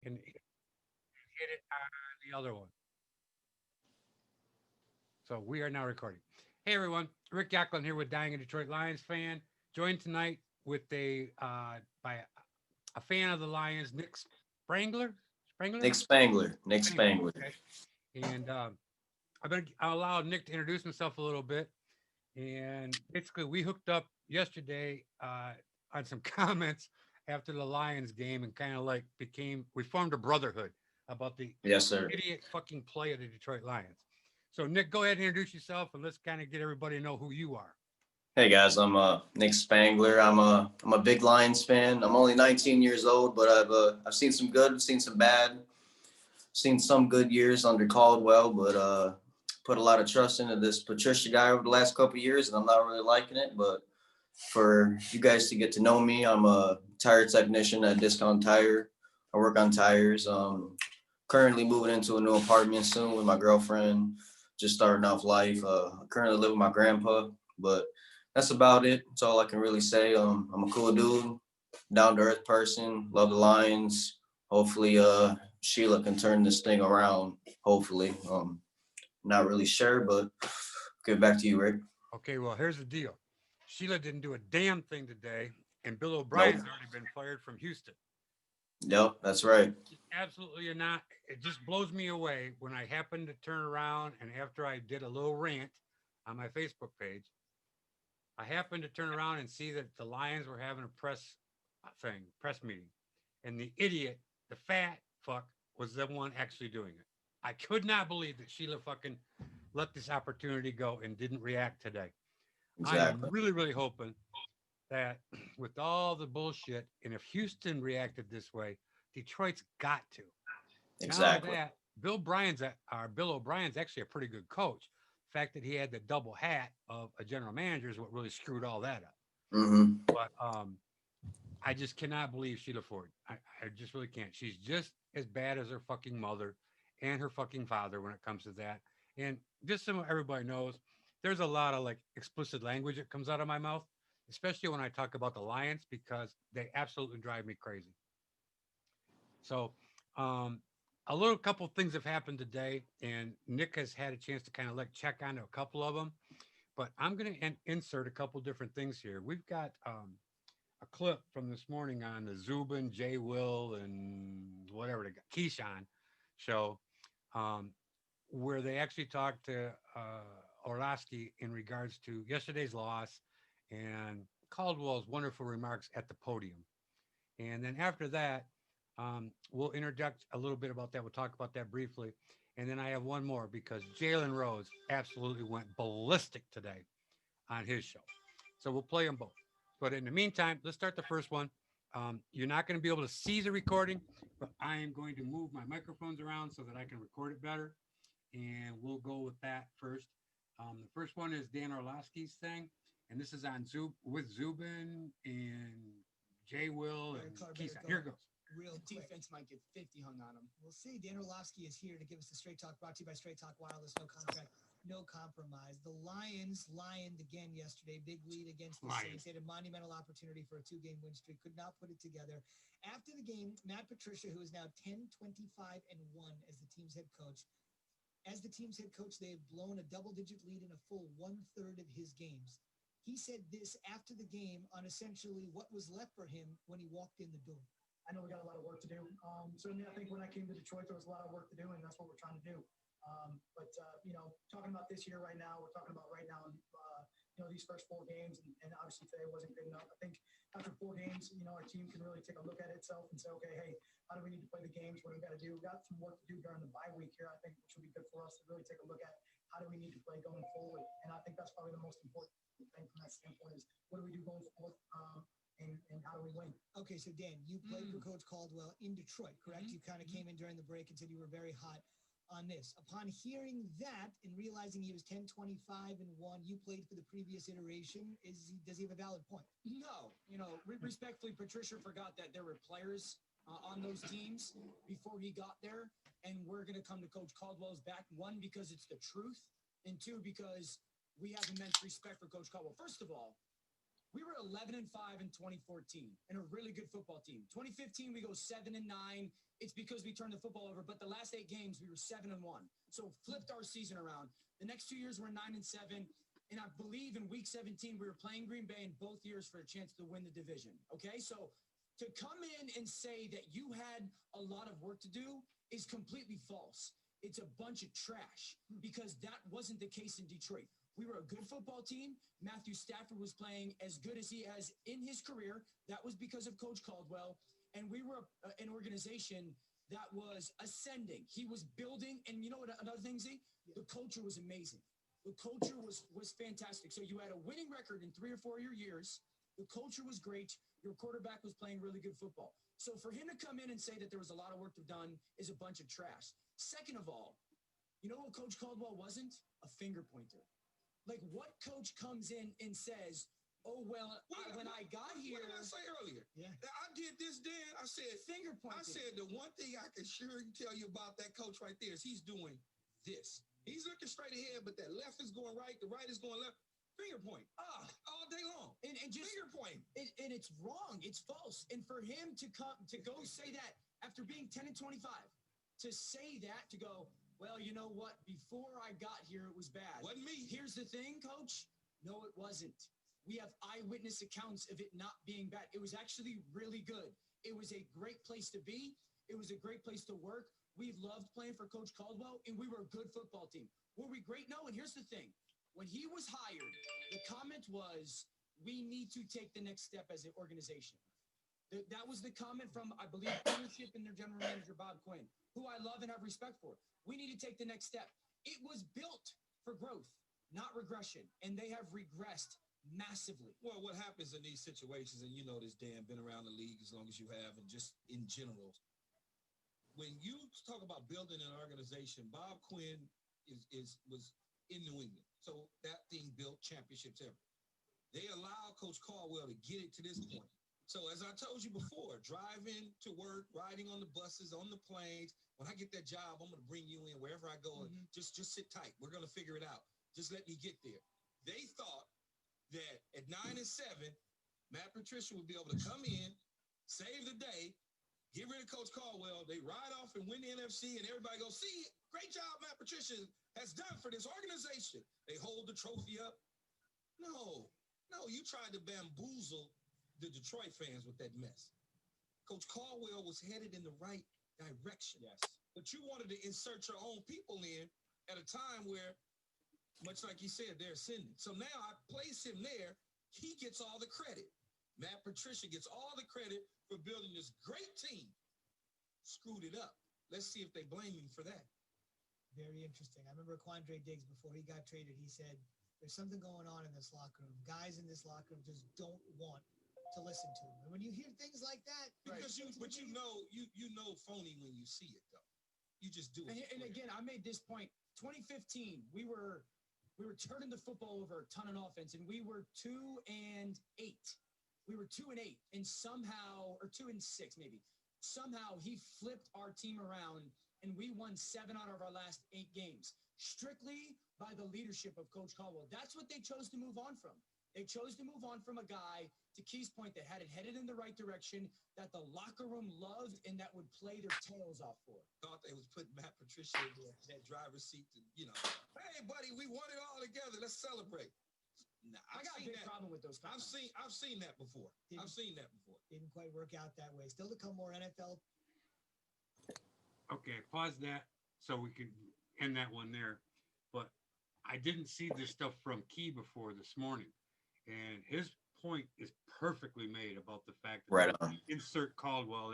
and hit it on the other one. So we are now recording. Hey everyone, Rick Yaklin here with Dying a Detroit Lions fan. Joined tonight with by a fan of the Lions, Nick Spangler. Spangler. Nick Spangler. Nick Spangler. Spangler. Okay. And I allowed Nick to introduce himself a little bit. And basically, we hooked up yesterday on some comments after the Lions game, and kind of like we formed a brotherhood about the Yes, sir. idiot fucking play of the Detroit Lions. So Nick, go ahead and introduce yourself, and let's kind of get everybody to know who you are. Hey guys, I'm Nick Spangler. I'm a big Lions fan. I'm only 19 years old, but I've seen some good, seen some bad, seen some good years under Caldwell, but put a lot of trust into this Patricia guy over the last couple of years, and I'm not really liking it. But for you guys to get to know me, I'm a tire technician at Discount Tire. I work on tires. Currently moving into a new apartment soon with my girlfriend. Just starting off life. I currently live with my grandpa, but that's about it. That's all I can really say. I'm a cool dude, down to earth person. Love the Lions. Hopefully, Sheila can turn this thing around. Hopefully, not really sure, but get back to you, Rick. Okay, well, here's the deal. Sheila didn't do a damn thing today, and Bill Nope. O'Brien's already been fired from Houston. Yep, that's right. Absolutely not. It just blows me away when I happen to turn around and after I did a little rant on my Facebook page, I happened to turn around and see that the Lions were having a press meeting, and the idiot, the fat fuck, was the one actually doing it. I could not believe that Sheila fucking let this opportunity go and didn't react today. I am Exactly. really, really hoping that with all the bullshit, and if Houston reacted this way, Detroit's got to. Not only Exactly. that, Bill O'Brien's actually a pretty good coach. The fact that he had the double hat of a general manager is what really screwed all that up. Mm-hmm. But I just cannot believe Sheila Ford. I just really can't. She's just as bad as her fucking mother and her fucking father when it comes to that. And just so everybody knows, there's a lot of like explicit language that comes out of my mouth, especially when I talk about the Lions because they absolutely drive me crazy. So, um, a little couple things have happened today, and Nick has had a chance to kind of like check on a couple of them. But I'm going to insert a couple different things here. We've got a clip from this morning on the Zubin, Jay Will, and whatever they got, Keyshawn show, um, where they actually talked to Orlowski in regards to yesterday's loss and Caldwell's wonderful remarks at the podium. And then after that, we'll interject a little bit about that. We'll talk about that briefly. And then I have one more because Jalen Rose absolutely went ballistic today on his show. So we'll play them both. But in the meantime, let's start the first one. You're not going to be able to see the recording, but I am going to move my microphones around so that I can record it better. And we'll go with that first. The first one is Dan Orlowski's thing, and this is on Zubin and Jay Will and Keyshawn. Here it goes. Real defense might get 50 hung on him. We'll see. Dan Orlovsky is here to give us the Straight Talk, brought to you by Straight Talk Wireless. No contract, no compromise. The Lions lioned again yesterday. Big lead against the Saints. They had a monumental opportunity for a two-game win streak. Could not put it together. After the game, Matt Patricia, who is now 10-25-1 as the team's head coach, they have blown a double-digit lead in a full one-third of his games. He said this after the game on essentially what was left for him when he walked in the door. I know we got a lot of work to do. Certainly, I think when I came to Detroit, there was a lot of work to do, and that's what we're trying to do. But talking about this year right now, we're talking about right now, these first four games, and obviously today wasn't good enough. I think after four games, our team can really take a look at itself and say, okay, hey, how do we need to play the games? What do we got to do? We've got some work to do during the bye week here, I think, which will be good for us to really take a look at how do we need to play going forward. And I think that's probably the most important thing from that standpoint is what do we do going forward? And how do we win? Okay, so Dan, you played for Coach Caldwell in Detroit, correct? You kind of came in during the break and said you were very hot on this. Upon hearing that and realizing he was 10-25-1, you played for the previous iteration. Does he have a valid point? No, respectfully, Patricia forgot that there were players on those teams before he got there, and we're going to come to Coach Caldwell's back, one, because it's the truth, and two, because we have immense respect for Coach Caldwell. First of all, we were 11-5 in 2014 and a really good football team. 2015, we go 7-9 it's because we turned the football over. But the last 8 games, we were 7-1. So flipped our season around. The next 2 years, we're 9-7. And I believe in week 17, we were playing Green Bay in both years for a chance to win the division. Okay, so to come in and say that you had a lot of work to do is completely false. It's a bunch of trash because that wasn't the case in Detroit. We were a good football team. Matthew Stafford was playing as good as he has in his career. That was because of Coach Caldwell. And we were an organization that was ascending. He was building. And you know what? Another thing, Z? The culture was amazing. The culture was fantastic. So you had a winning record in 3 or 4 years. The culture was great. Your quarterback was playing really good football. So for him to come in and say that there was a lot of work to be done is a bunch of trash. Second of all, you know what Coach Caldwell wasn't? A finger pointer. Like, what coach comes in and says, oh, well, when I got here. What did I say earlier? Yeah. I did this, Dan. I said, Finger pointing. I said the one thing I can sure tell you about that coach right there is he's doing this. He's looking straight ahead, but that left is going right, the right is going left. Finger point. All day long. And just finger point. And it's wrong. It's false. And for him to go say that after being 10-25, to say that, to go, well, you know what? Before I got here, it was bad. Wasn't me. Here's the thing, Coach. No, it wasn't. We have eyewitness accounts of it not being bad. It was actually really good. It was a great place to be. It was a great place to work. We loved playing for Coach Caldwell, and we were a good football team. Were we great? No, and here's the thing. When he was hired, the comment was, we need to take the next step as an organization. That was the comment from, I believe, ownership and their general manager, Bob Quinn, who I love and have respect for. We need to take the next step. It was built for growth, not regression, and they have regressed massively. Well, what happens in these situations, and you know this, Dan, been around the league as long as you have, and just in general, when you talk about building an organization, Bob Quinn was in New England. So that thing built championships ever. They allowed Coach Caldwell to get it to this point. So as I told you before, driving to work, riding on the buses, on the planes, when I get that job, I'm going to bring you in wherever I go. Mm-hmm. Just sit tight. We're going to figure it out. Just let me get there. They thought that at 9-7, Matt Patricia would be able to come in, save the day, get rid of Coach Caldwell. They ride off and win the NFC, and everybody goes, see, great job Matt Patricia has done for this organization. They hold the trophy up. No, you tried to bamboozle the Detroit fans with that mess. Coach Caldwell was headed in the right direction. Yes. But you wanted to insert your own people in at a time where, much like you said, they're ascending. So now I place him there. He gets all the credit. Matt Patricia gets all the credit for building this great team. Screwed it up. Let's see if they blame him for that. Very interesting. I remember Quandre Diggs, before he got traded, he said, there's something going on in this locker room. Guys in this locker room just don't want to listen to him. And when you hear things like that, Because you know phony when you see it, though. You just do it. And again, I made this point. 2015, we were turning the football over a ton on offense, and we were 2-8. We were 2-8, and somehow, or 2-6 maybe. Somehow he flipped our team around, and we won 7 out of our last 8 games, strictly by the leadership of Coach Caldwell. That's what they chose to move on from. They chose to move on from a guy, to Key's point, that had it headed in the right direction, that the locker room loved, and that would play their tails off for. Thought they was putting Matt Patricia in that driver's seat to, hey, buddy, we won it all together. Let's celebrate. Nah, I got a big problem with those comments. I've seen that before. didn't quite work out that way. Still to come, more NFL. Okay, pause that so we can end that one there. But I didn't see this stuff from Key before this morning. And his point is perfectly made about the fact that Right on. insert Caldwell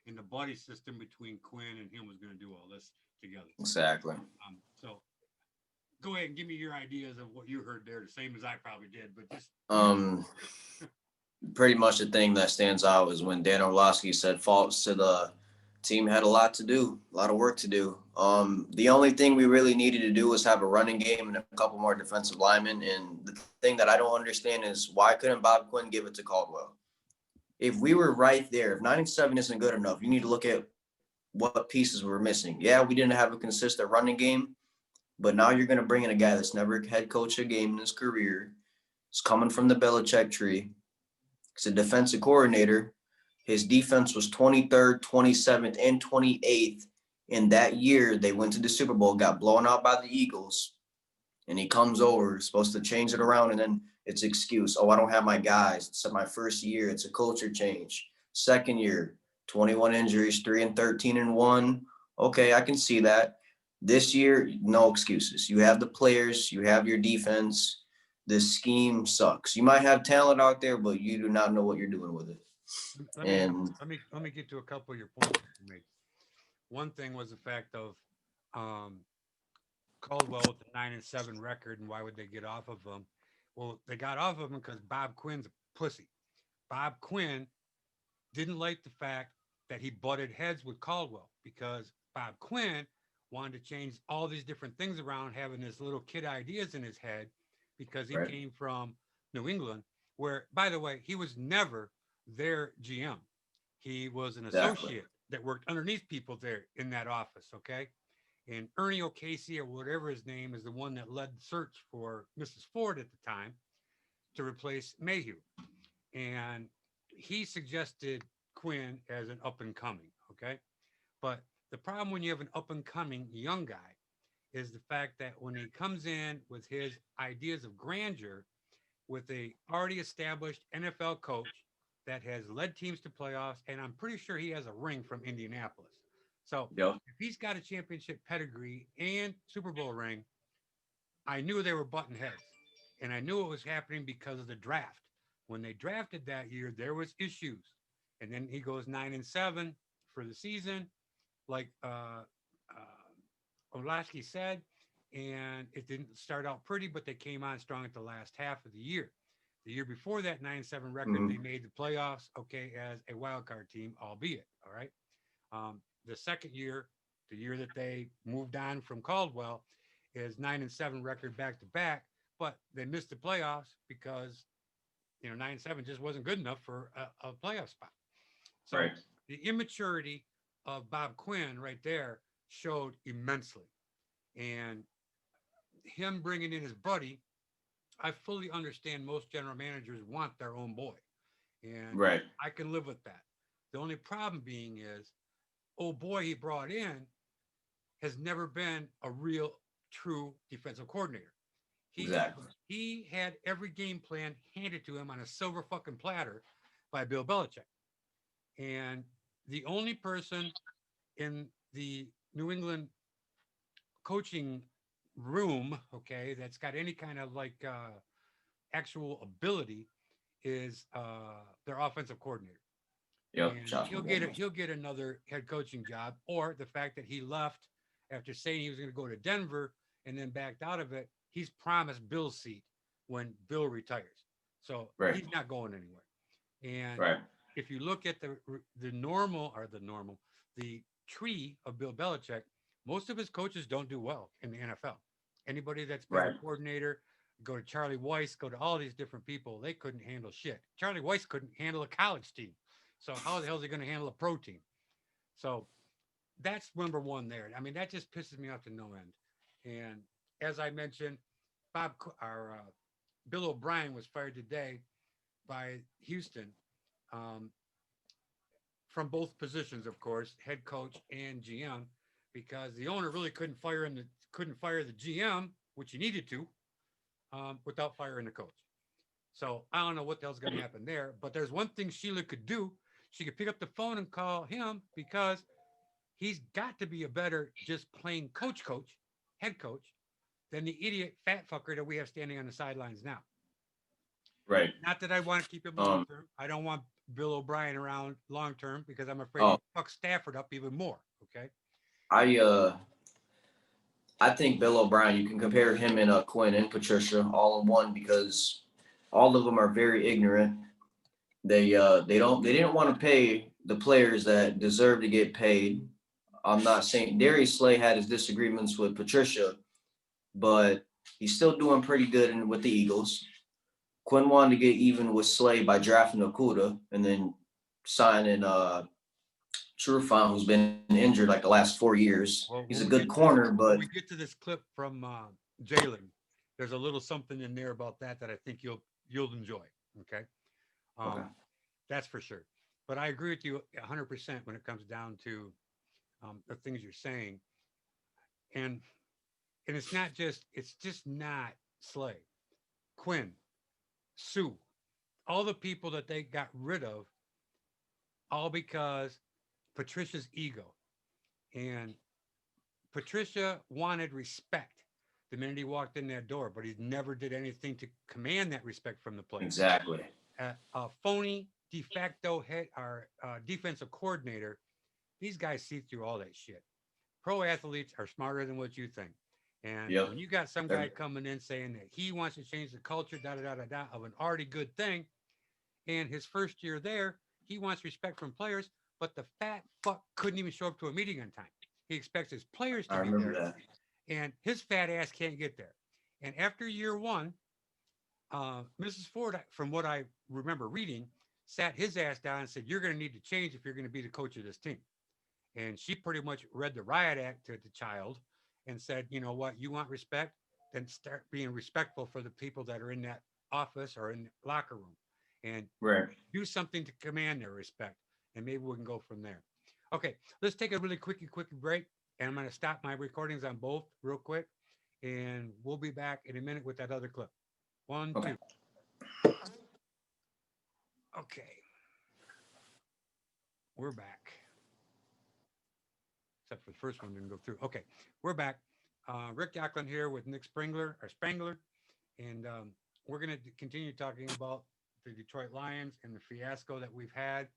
in the buddy system between Quinn and him was going to do all this together. Exactly. So go ahead and give me your ideas of what you heard there, the same as I probably did, but just Pretty much the thing that stands out is when Dan Orlovsky said faults to the team had a lot to do, a lot of work to do. The only thing we really needed to do was have a running game and a couple more defensive linemen. And the thing that I don't understand is why couldn't Bob Quinn give it to Caldwell? If we were right there, if 9-7 isn't good enough, you need to look at what pieces we're missing. Yeah, we didn't have a consistent running game, but now you're going to bring in a guy that's never head coached a game in his career. He's coming from the Belichick tree. He's a defensive coordinator. His defense was 23rd, 27th, and 28th. In that year, they went to the Super Bowl, got blown out by the Eagles, and he comes over, supposed to change it around, and then it's excuse. Oh, I don't have my guys. It's my first year. It's a culture change. Second year, 21 injuries, 3-13-1. Okay, I can see that. This year, no excuses. You have the players, you have your defense. This scheme sucks. You might have talent out there, but you do not know what you're doing with it. Let me get to a couple of your points you made. One thing was the fact of Caldwell with the 9-7 record, and why would they get off of him? Well, they got off of him because Bob Quinn's a pussy. Bob Quinn didn't like the fact that he butted heads with Caldwell because Bob Quinn wanted to change all these different things around, having his little kid ideas in his head because he came from New England, where, by the way, he was never their GM. He was an associate that worked underneath people there in that office, okay? And Ernie O'Casey, or whatever his name, is the one that led the search for Mrs. Ford at the time to replace Mayhew. And he suggested Quinn as an up and coming, okay? But the problem when you have an up and coming young guy is the fact that when he comes in with his ideas of grandeur, with a already established NFL coach that has led teams to playoffs, and I'm pretty sure he has a ring from Indianapolis. So if he's got a championship pedigree and Super Bowl ring, I knew they were button heads. And I knew it was happening because of the draft. When they drafted that year, there was issues. And then he goes 9-7 for the season, like Olasky said, and it didn't start out pretty, but they came on strong at the last half of the year. The year before that 9-7 record, they made the playoffs, okay, as a wild card team, albeit, all right. The second year, the year that they moved on from Caldwell, is 9-7 record back to back, but they missed the playoffs because 9-7 just wasn't good enough for a playoff spot. So the immaturity of Bob Quinn right there showed immensely, and him bringing in his buddy, I fully understand most general managers want their own boy, and I can live with that. The only problem being is, old boy he brought in has never been a real true defensive coordinator. He had every game plan handed to him on a silver fucking platter by Bill Belichick. And the only person in the New England coaching room, okay, that's got any kind of like actual ability is their offensive coordinator. And he'll get another head coaching job, or the fact that he left after saying he was going to go to Denver and then backed out of it. He's promised Bill's seat when Bill retires, so he's not going anywhere. And if you look at the tree of Bill Belichick, most of his coaches don't do well in the NFL. Anybody that's been a coordinator, go to Charlie Weiss, go to all these different people, they couldn't handle shit. Charlie Weiss couldn't handle a college team. So how the hell is he going to handle a pro team? So that's number one there. I mean, that just pisses me off to no end. And as I mentioned, Bill O'Brien was fired today by Houston from both positions, of course, head coach and GM, because the owner really couldn't fire the GM, which he needed to, without firing the coach. So I don't know what the hell's going to happen there. But there's one thing Sheila could do. She could pick up the phone and call him, because he's got to be a better just plain head coach, than the idiot fat fucker that we have standing on the sidelines now. Not that I want to keep him long term. I don't want Bill O'Brien around long term, because I'm afraid he'll fuck Stafford up even more. Okay. I think Bill O'Brien, you can compare him and Quinn and Patricia all in one, because all of them are very ignorant. They didn't want to pay the players that deserve to get paid. I'm not saying Darius Slay had his disagreements with Patricia, but he's still doing pretty good with the Eagles. Quinn wanted to get even with Slay by drafting Okuda and then signing Trufant, who's been injured like the last 4 years. He's a good corner, but when we get to this clip from Jalen, there's a little something in there about that I think you'll enjoy. Okay. That's for sure. But I agree with you 100% when it comes down to the things you're saying. And it's just not Slay, Quinn, Sue, all the people that they got rid of, all because Patricia's ego. And Patricia wanted respect the minute he walked in that door, but he never did anything to command that respect from the players. Exactly. A phony de facto head or defensive coordinator, these guys see through all that shit. Pro athletes are smarter than what you think. And Yep. when you got some guy coming in saying that he wants to change the culture, da da da da da, of an already good thing, and his first year there, he wants respect from players, but the fat fuck couldn't even show up to a meeting on time. He expects his players I to be remember there, that. and his fat ass can't get there. And after year one, Mrs. Ford, from what I remember reading, sat his ass down and said, "You're going to need to change if you're going to be the coach of this team." And she pretty much read the riot act to the child and said, "You know what? You want respect? Then start being respectful for the people that are in that office or in the locker room, and Right. do something to command their respect. And maybe we can go from there." Okay, let's take a really quick break. And I'm going to stop my recordings on both real quick. And we'll be back in a minute with that other clip. One, Okay. two. Okay. We're back. Except for the first one didn't go through. Okay, we're back. Rick Yaklin here with Nick Spangler, and we're going to continue talking about the Detroit Lions and the fiasco that we've had.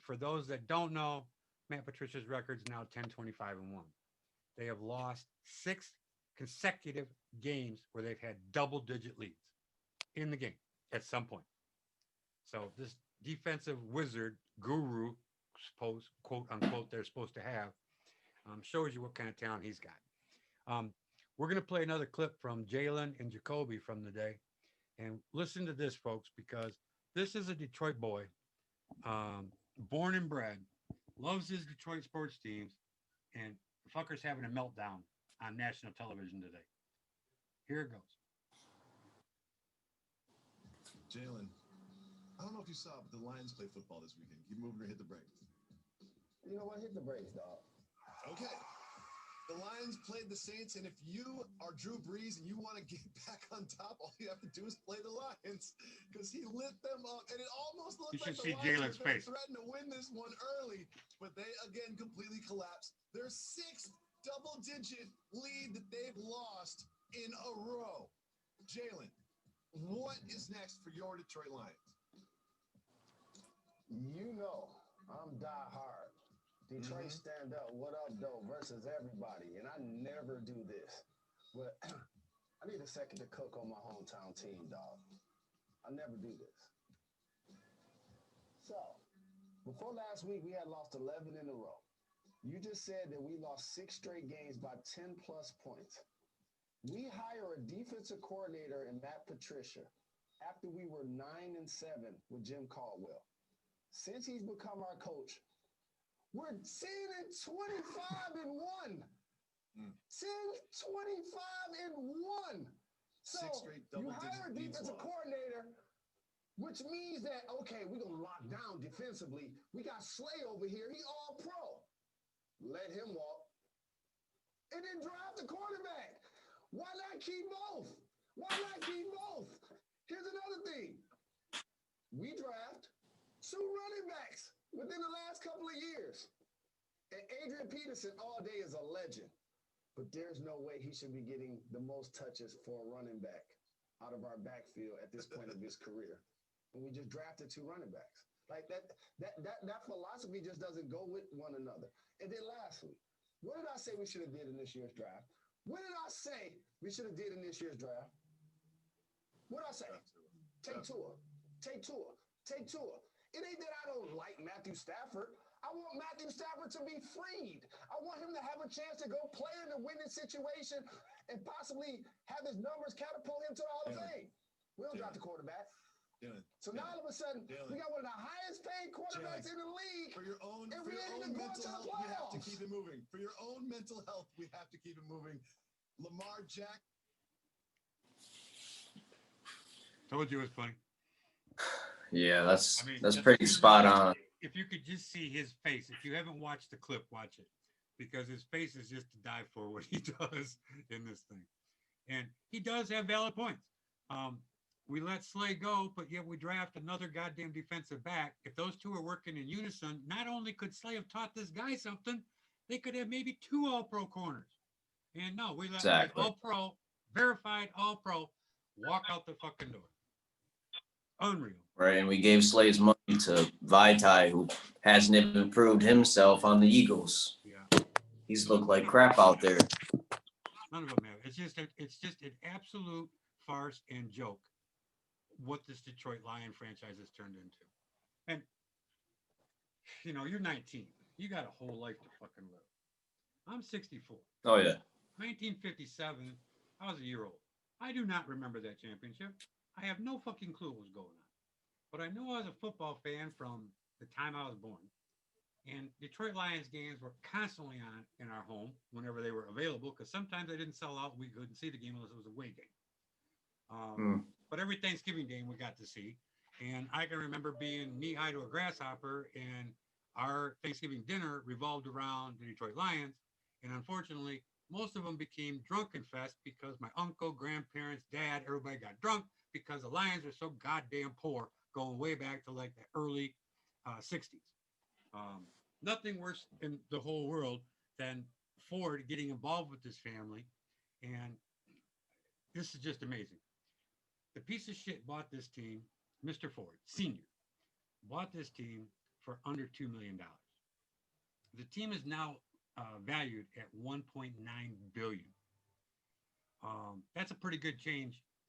For those that don't know, Matt Patricia's record is now 10-25-1. They have lost 6 consecutive games where they've had double-digit leads in the game at some point. So this defensive wizard guru, suppose quote unquote, they're supposed to have, shows you what kind of talent he's got. We're going to play another clip from Jalen and Jacoby from the day, and listen to this, folks, because this is a Detroit boy, born and bred, loves his Detroit sports teams, and the fucker's having a meltdown on national television today. Here it goes. Jalen, I don't know if you saw, but the Lions play football this weekend. Keep moving or hit the brakes. You know what? Hit the brakes, dog. Okay. The Lions played the Saints, and if you are Drew Brees and you want to get back on top, all you have to do is play the Lions because he lit them up, and it almost looked You like should see the Lions Jalen's were going face. to threaten to win this one early, but they again completely collapsed. Their 6th double-digit lead that they've lost in a row. Jalen, what is next for your Detroit Lions? You know, I'm die hard. Detroit stand up, what up, though, versus everybody. And I never do this. But I need a second to cook on my hometown team, dog. I never do this. So, before last week, we had lost 11 in a row. You just said that we lost 6 straight games by 10 plus points. We hire a defensive coordinator in Matt Patricia after we were 9-7 with Jim Caldwell. Since he's become our coach, we're sitting at 25-1. Sitting 25-1. So 6 straight you double-digit hire a leads defensive lost. coordinator, which means that, okay, we're going to lock down defensively. We got Slay over here. He all pro. Let him walk. And then draft the quarterback. Why not keep both? Why not keep both? Here's another thing. We draft 2 running backs within the last couple of years. And Adrian Peterson all day is a legend. But there's no way he should be getting the most touches for a running back out of our backfield at this point of his career. And we just drafted 2 running backs. Like that philosophy just doesn't go with one another. And then lastly, what did I say we should have did in this year's draft? What did I say we should have did in this year's draft? What did I say? Take Tua. Take Tua. Take Tua. It ain't that I don't like Matthew Stafford. I want Matthew Stafford to be freed. I want him to have a chance to go play in a winning situation and possibly have his numbers catapult him to the Hall of Fame. We don't draft the quarterback. So now all of a sudden, we got one of the highest paid quarterbacks in the league. For your own, and for we your ain't own even going mental to the health, we have to playoffs. keep it moving. For your own mental health, we have to keep it moving. Lamar Jack. Told you it was funny. Yeah, that's I mean, that's pretty spot on. if you could just see his face, if you haven't watched the clip, watch it, because his face is just to die for what he does in this thing. And he does have valid points. We let Slay go, but yet we draft another goddamn defensive back. If those two are working in unison, not only could Slay have taught this guy something, they could have maybe two all-pro corners. And no, we let Exactly. all-pro, verified all-pro, walk out the fucking door. Unreal. Right, and we gave Slay's money to Vaitai, who hasn't even proved himself on the Eagles. Yeah. He's looked like crap out there. None of them have. It's just an absolute farce and joke what this Detroit Lion franchise has turned into. And you know, you're 19. You got a whole life to fucking live. I'm 64. Oh yeah. 1957. I was a year old. I do not remember that championship. I have no fucking clue what was going on. But I know I was a football fan from the time I was born. And Detroit Lions games were constantly on in our home whenever they were available, because sometimes they didn't sell out. We couldn't see the game unless it was a away game. But every Thanksgiving game we got to see. And I can remember being knee-high to a grasshopper, and our Thanksgiving dinner revolved around the Detroit Lions. And unfortunately, most of them became drunken fest because my uncle, grandparents, dad, everybody got drunk because the Lions were so goddamn poor going way back to like the early 60s. Nothing worse in the whole world than Ford getting involved with this family. And this is just amazing. The piece of shit bought this team, Mr. Ford, Sr., bought this team for under $2 million. The team is now valued at $1.9 billion. That's a pretty good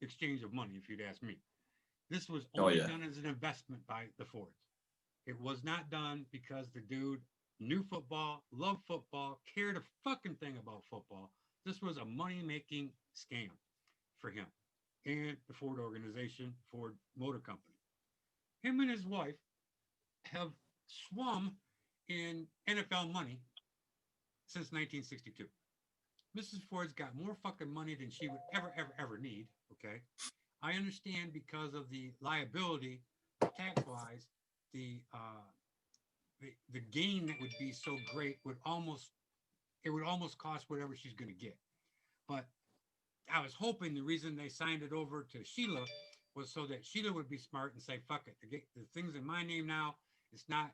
exchange of money, if you'd ask me. This was only done as an investment by the Fords. It was not done because the dude knew football, loved football, cared a fucking thing about football. This was a money-making scam for him and the Ford organization, Ford Motor Company. Him and his wife have swum in NFL money since 1962. Mrs. Ford's got more fucking money than she would ever need, okay? I understand because of the liability, tax-wise, the gain that would be so great would almost cost whatever she's going to get. But I was hoping the reason they signed it over to Sheila was so that Sheila would be smart and say, fuck it, the thing's in my name now. It's not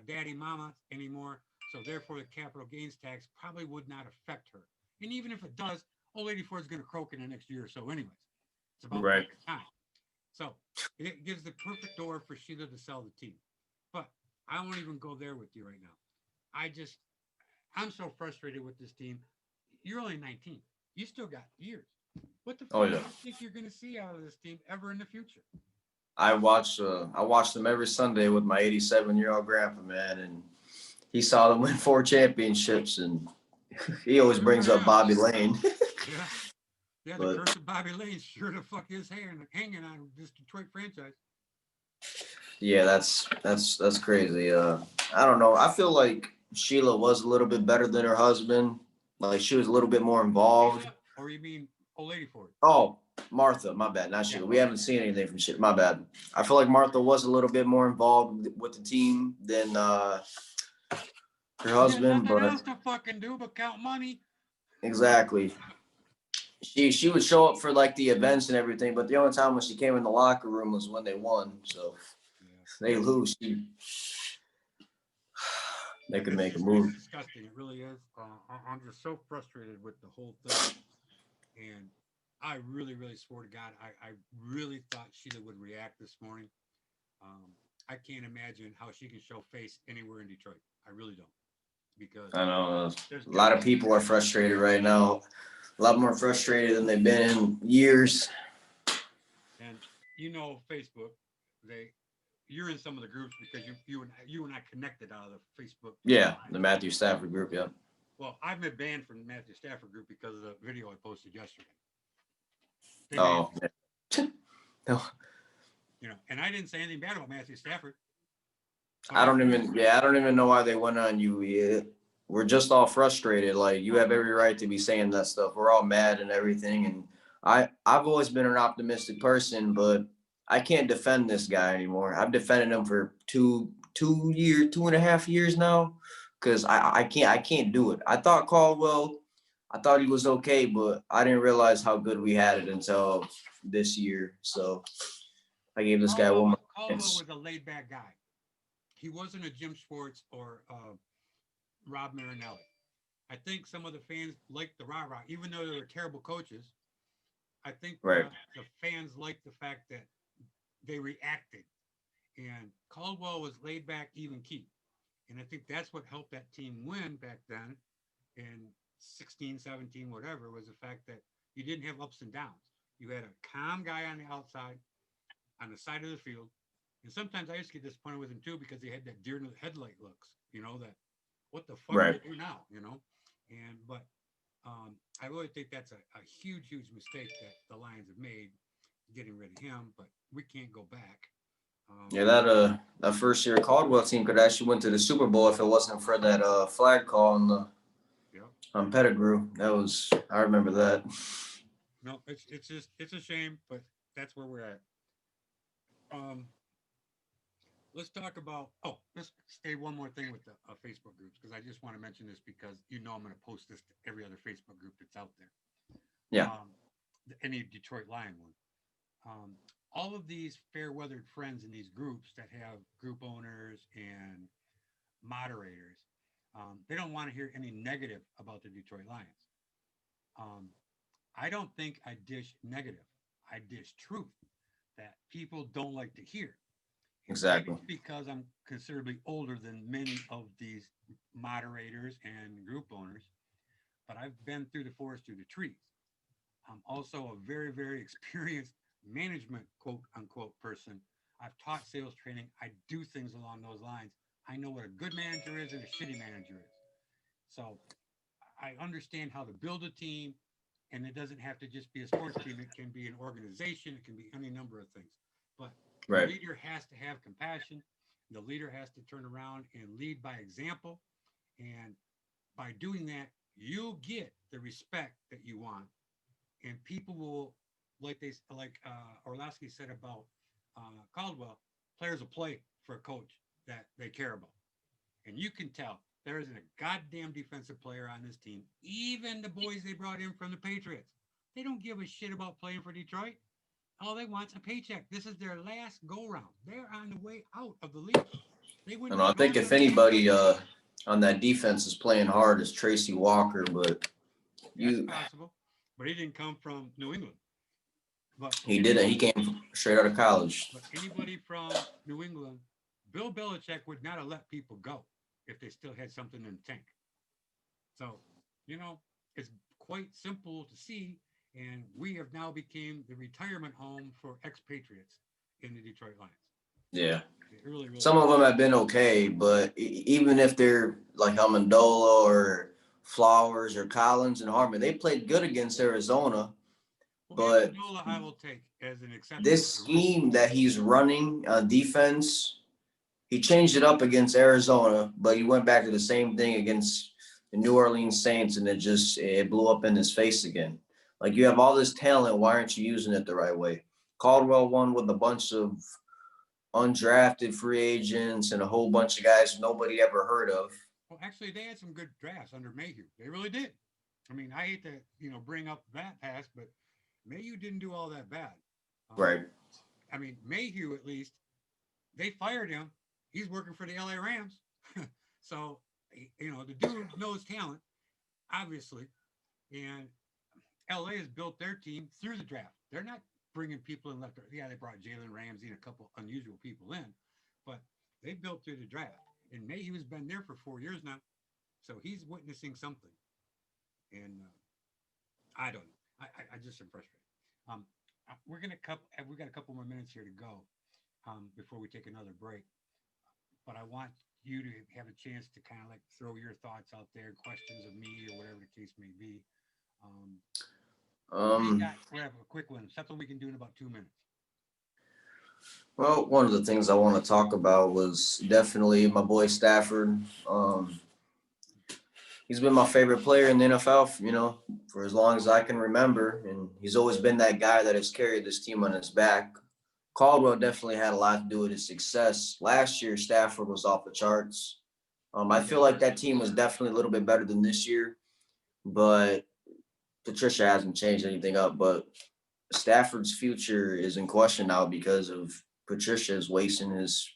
daddy mama anymore. So therefore the capital gains tax probably would not affect her. And even if it does, old lady Ford's going to croak in the next year or so anyways. It's about time. So it gives the perfect door for Sheila to sell the team. But I won't even go there with you right now. I'm so frustrated with this team. You're only 19. You still got years. What the fuck do you think you're going to see out of this team ever in the future? I watch them every Sunday with my 87-year-old grandpa, man, and he saw them win 4 championships, and he always brings up Bobby Lane. Yeah, the curse of Bobby Lane sure the fuck is hanging on this Detroit franchise. Yeah, that's crazy. I don't know. I feel like Sheila was a little bit better than her husband. Like she was a little bit more involved. Or you mean old lady Ford? Oh, Martha, my bad, not Sheila. We haven't seen anything from Sheila. My bad. I feel like Martha was a little bit more involved with the team than her husband. Nothing else to fucking do but count money. Exactly. She would show up for like the events and everything, but the only time when she came in the locker room was when they won. So they lose. They could make a move. It's disgusting. It really is. I'm just so frustrated with the whole thing. And I really, really swore to God, I really thought Sheila would react this morning. I can't imagine how she can show face anywhere in Detroit. I really don't. Because I know a lot of people are frustrated right now. A lot more frustrated than they've been in years. And you know, Facebook, you're in some of the groups because you and I connected out of the Facebook. Yeah, the Matthew Stafford group. Yeah. Well, I've been banned from the Matthew Stafford group because of the video I posted yesterday. No. You know, and I didn't say anything bad about Matthew Stafford. I don't even know why they went on you. We're just all frustrated. Like you have every right to be saying that stuff. We're all mad and everything. And I've always been an optimistic person, but I can't defend this guy anymore. I've defended him for 2.5 years now, because I can't do it. I thought Caldwell, I thought he was okay, but I didn't realize how good we had it until this year. So I gave this guy one more Caldwell chance. was a laid back guy. He wasn't a Jim Schwartz or Rob Marinelli. I think some of the fans liked the rah-rah, even though they were terrible coaches. I think Right. the fans liked the fact that they reacted. And Caldwell was laid back, even key. And I think that's what helped that team win back then in 16, 17, whatever, was the fact that you didn't have ups and downs. You had a calm guy on the outside, on the side of the field. And sometimes I used to get disappointed with him too, because they had that deer in the headlight looks, that what the fuck Right. do we do now, but I really think that's a huge, huge mistake that the Lions have made, getting rid of him, but we can't go back. Yeah, that first year Caldwell team could actually went to the Super Bowl if it wasn't for that flag call on Pettigrew. I remember that. No, it's a shame, but that's where we're at. Um, let's talk about. Oh, let's say one more thing with the Facebook groups, because I just want to mention this, because I'm going to post this to every other Facebook group that's out there. Yeah. Any Detroit Lion one. All of these fair weathered friends in these groups that have group owners and moderators, they don't want to hear any negative about the Detroit Lions. I don't think I dish negative. I dish truth that people don't like to hear. Exactly. Maybe it's because I'm considerably older than many of these moderators and group owners, but I've been through the forest, through the trees. I'm also a very, very experienced management, quote unquote, person. I've taught sales training. I do things along those lines. I know what a good manager is and a shitty manager is. So I understand how to build a team, and it doesn't have to just be a sports team. It can be an organization. It can be any number of things. But Right. the leader has to have compassion. The leader has to turn around and lead by example. And by doing that, you'll get the respect that you want, and people will, like Orlowski said about Caldwell, players will play for a coach that they care about, and you can tell there isn't a goddamn defensive player on this team. Even the boys they brought in from the Patriots, they don't give a shit about playing for Detroit. All they want's a paycheck. This is their last go round. They're on the way out of the league. They wouldn't. And I think if anybody on that defense is playing hard, is Tracy Walker, but that's possible. But he didn't come from New England. But he didn't. He came straight out of college. But anybody from New England, Bill Belichick would not have let people go if they still had something in the tank. So, it's quite simple to see. And we have now became the retirement home for expatriates in the Detroit Lions. Yeah. Really, really Some of them have been okay, but even if they're like Amendola or Flowers or Collins and Harmon, they played good against Arizona. But Amendola I will take as an exception. This scheme that he's running on defense, he changed it up against Arizona, but he went back to the same thing against the New Orleans Saints, and it blew up in his face again. Like, you have all this talent, why aren't you using it the right way? Caldwell won with a bunch of undrafted free agents and a whole bunch of guys nobody ever heard of. Well, actually, they had some good drafts under Mayhew. They really did. I mean, I hate to, bring up that past, but Mayhew didn't do all that bad. Right. I mean, Mayhew, at least, they fired him. He's working for the LA Rams. So, the dude knows talent, obviously. And LA has built their team through the draft. They're not bringing people in left. Yeah, they brought Jalen Ramsey and a couple unusual people in, but they built through the draft. And Mayhew has been there for 4 years now. So he's witnessing something. And I don't know. I just am frustrated. We got a couple more minutes here to go before we take another break. But I want you to have a chance to kind of like throw your thoughts out there, questions of me or whatever the case may be. We have a quick one, something we can do in about 2 minutes. Well, one of the things I want to talk about was definitely my boy Stafford. He's been my favorite player in the NFL, for as long as I can remember. And he's always been that guy that has carried this team on his back. Caldwell definitely had a lot to do with his success. Last year, Stafford was off the charts. I feel like that team was definitely a little bit better than this year, but Patricia hasn't changed anything up. But Stafford's future is in question now because of Patricia is wasting his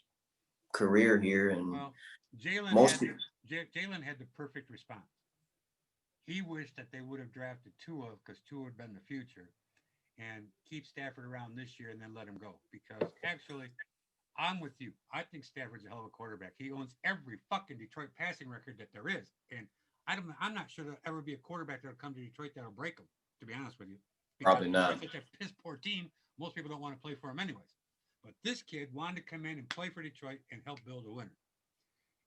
career here, and Well, Jalen most had Jalen had the perfect response. He wished that they would have drafted Tua because Tua would have been the future, and keep Stafford around this year and then let him go. Because actually, I'm with you. I think Stafford's a hell of a quarterback. He owns every fucking Detroit passing record that there is, and I'm not sure there'll ever be a quarterback that'll come to Detroit that'll break him. To be honest with you, because probably not. Detroit's such a piss poor team. Most people don't want to play for him anyways. But this kid wanted to come in and play for Detroit and help build a winner,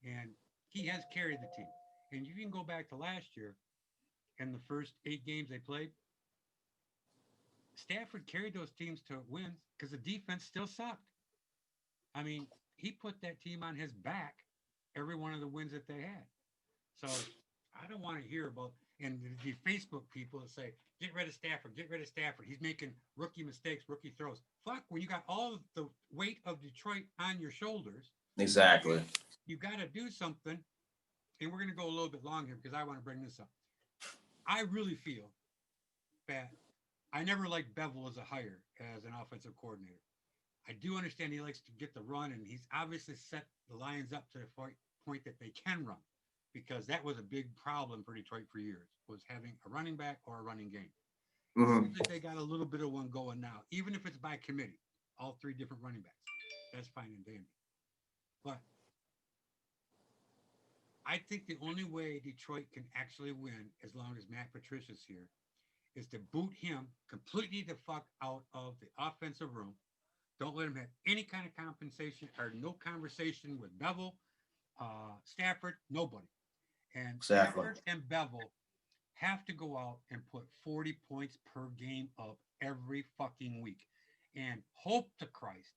and he has carried the team. And you can go back to last year in the first 8 games they played. Stafford carried those teams to wins because the defense still sucked. I mean, he put that team on his back every one of the wins that they had. So I don't want to hear about and the Facebook people that say, get rid of Stafford, get rid of Stafford. He's making rookie mistakes, rookie throws. Fuck, when you got all of the weight of Detroit on your shoulders, Exactly. you got to do something. And we're going to go a little bit long here because I want to bring this up. I really feel that I never liked Bevel as a hire as an offensive coordinator. I do understand he likes to get the run, and he's obviously set the Lions up to the point that they can run, because that was a big problem for Detroit for years, was having a running back or a running game. Mm-hmm. Seems like they got a little bit of one going now, even if it's by committee, all 3 different running backs. That's fine and dandy. But I think the only way Detroit can actually win, as long as Matt Patricia's here, is to boot him completely the fuck out of the offensive room. Don't let him have any kind of compensation or no conversation with Bevel, Stafford, nobody. And Exactly. Stafford and Bevel have to go out and put 40 points per game up every fucking week and hope to Christ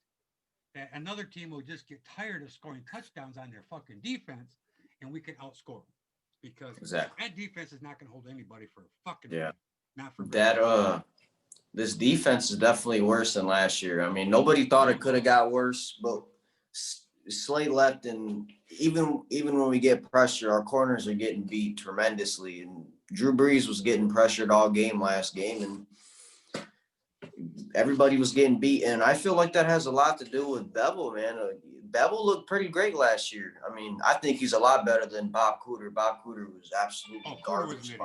that another team will just get tired of scoring touchdowns on their fucking defense and we can outscore them. Because that defense is not going to hold anybody for a fucking yeah. minute. Not for that. This defense is definitely worse than last year. I mean, nobody thought it could have got worse, but Slay left, and even when we get pressure, our corners are getting beat tremendously. And Drew Brees was getting pressured all game last game, and everybody was getting beat. And I feel like that has a lot to do with Bevel, man. Bevel looked pretty great last year. I mean, I think he's a lot better than Bob Cooter. Bob Cooter was absolutely garbage.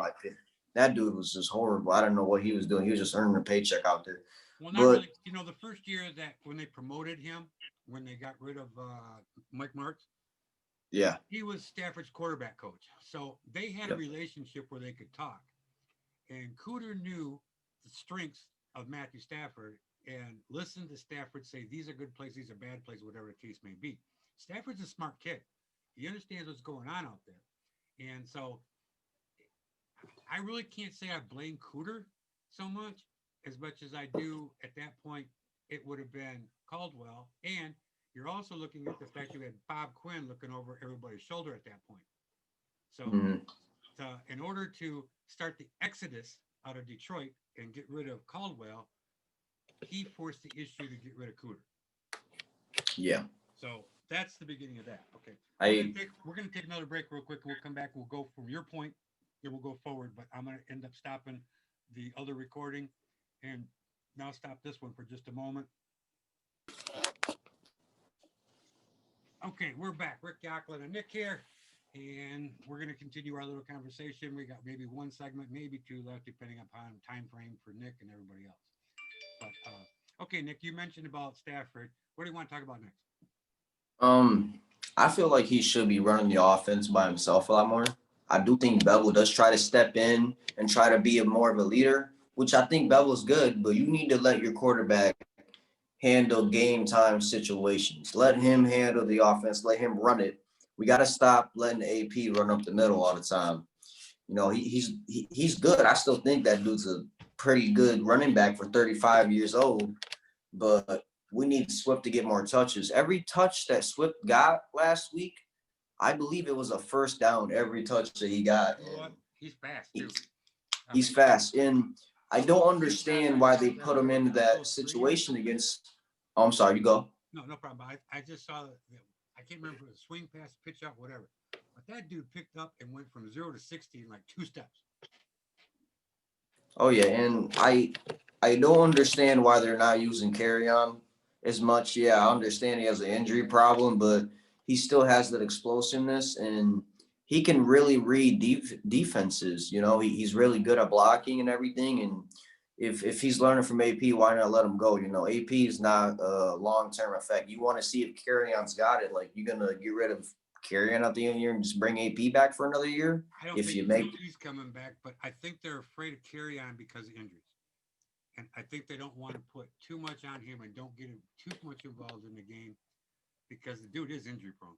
That dude was just horrible. I don't know what he was doing. He was just earning a paycheck out there. Well, not really. You know, the first year that when they promoted him, when they got rid of Mike Martz, yeah, he was Stafford's quarterback coach. So they had a relationship where they could talk. And Cooter knew the strengths of Matthew Stafford and listened to Stafford say, these are good plays, these are bad plays, whatever the case may be. Stafford's a smart kid. He understands what's going on out there. And so I really can't say I blame Cooter so much as I do at that point. It would have been Caldwell, and you're also looking at the fact you had Bob Quinn looking over everybody's shoulder at that point. So, in order to start the exodus out of Detroit and get rid of Caldwell, he forced the issue to get rid of Cooter. Yeah. So that's the beginning of that. Okay. We're going to take another break real quick. We'll come back. We'll go from your point. Then we'll go forward, but I'm going to end up stopping the other recording and now stop this one for just a moment. Okay, we're back. Rick Yaklin and Nick here, and we're going to continue our little conversation. We got maybe 1 segment, maybe 2 left, depending upon time frame for Nick and everybody else. But okay, Nick, you mentioned about Stafford. What do you want to talk about next? I feel like he should be running the offense by himself a lot more. I do think Bevel does try to step in and try to be more of a leader, which I think Bevel's good, but you need to let your quarterback handle game time situations. Let him handle the offense. Let him run it. We got to stop letting the AP run up the middle all the time. You know, he's good. I still think that dude's a pretty good running back for 35 years old, but we need Swift to get more touches. Every touch that Swift got last week, I believe it was a first down every touch that he got. He's fast, too. He's fast. And I don't understand why they put him into that situation against Oh, I'm sorry. You go. No problem. I just saw that. I can't remember if it was a swing pass, pitch out, whatever. But that dude picked up and went from 0 to 60 in like 2 steps. Oh yeah, and I don't understand why they're not using carry on as much. Yeah, I understand he has an injury problem, but he still has that explosiveness and he can really read defenses. You know, he's really good at blocking and everything. And if he's learning from AP, why not let him go? You know, AP is not a long term effect. You want to see if carry on's got it. Like you're gonna get rid of carry on at the end of the year and just bring AP back for another year. I don't If think you make he's coming back, but I think they're afraid of carry on because of injuries. And I think they don't want to put too much on him and don't get him too much involved in the game because the dude is injury prone.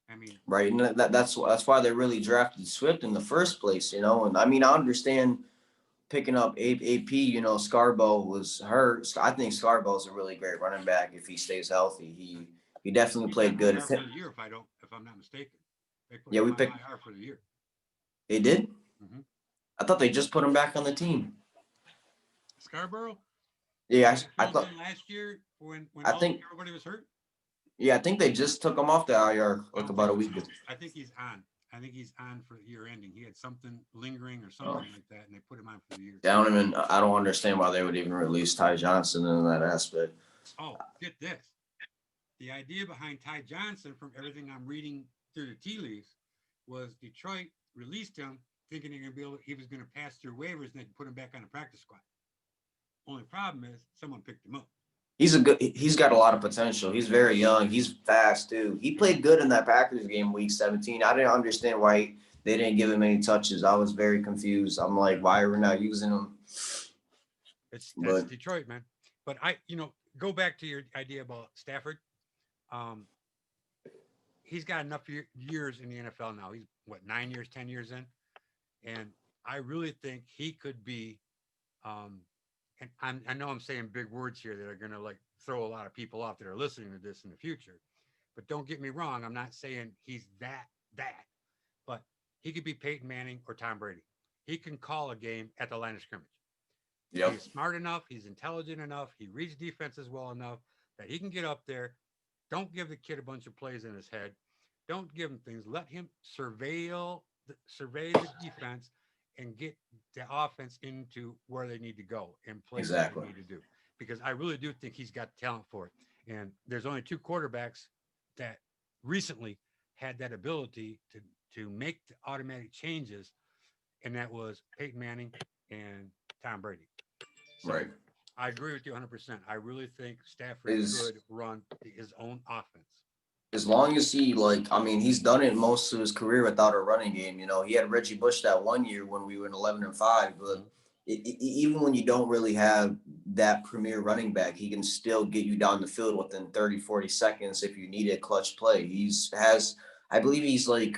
I mean, right, and that's why they really drafted Swift in the first place, you know. And I mean, I understand picking up AP. You know, Scarborough was hurt. I think Scarborough's a really great running back if he stays healthy. He definitely he's played on good. IR for the year if I'm not mistaken. They put Yeah, him we on picked. IR for the year. They did. Mm-hmm. I thought they just put him back on the team. Scarborough? Yeah, I Filled thought. in last year when I think. everybody was hurt. Yeah, I think they just took him off the IR I like don't about a think week so. ago. I think he's on. I think he's on for year ending. He had something lingering or Oh. something like that, and they put him on for the year. I don't understand why they would even release Ty Johnson in that aspect. Oh, get this. The idea behind Ty Johnson, from everything I'm reading through the tea leaves, was Detroit released him thinking he was going to pass through waivers and they could put him back on the practice squad. Only problem is someone picked him up. He's got a lot of potential. He's very young. He's fast too. He played good in that Packers game week 17. I didn't understand why they didn't give him any touches. I was very confused. I'm like, why are we not using him? That's But Detroit, man. But go back to your idea about Stafford. He's got enough years in the NFL now. He's 9 years, 10 years in, and I really think he could be. And I know I'm saying big words here that are going to like throw a lot of people off that are listening to this in the future, but don't get me wrong. I'm not saying he's that, but he could be Peyton Manning or Tom Brady. He can call a game at the line of scrimmage. yep, He's smart enough. He's intelligent enough. He reads defenses well enough that he can get up there. Don't give the kid a bunch of plays in his head. Don't give him things. Let him survey the defense and get the offense into where they need to go and play what exactly. they need to do. Because I really do think he's got talent for it. And there's only 2 quarterbacks that recently had that ability to make the automatic changes, and that was Peyton Manning and Tom Brady. So Right. I agree with you 100%. I really think Stafford Is could run his own offense. as long as he's done it most of his career without a running game. You know, he had Reggie Bush that one year when we were in 11-5, but even when you don't really have that premier running back, he can still get you down the field within 30, 40 seconds if you need a clutch play. I believe he's like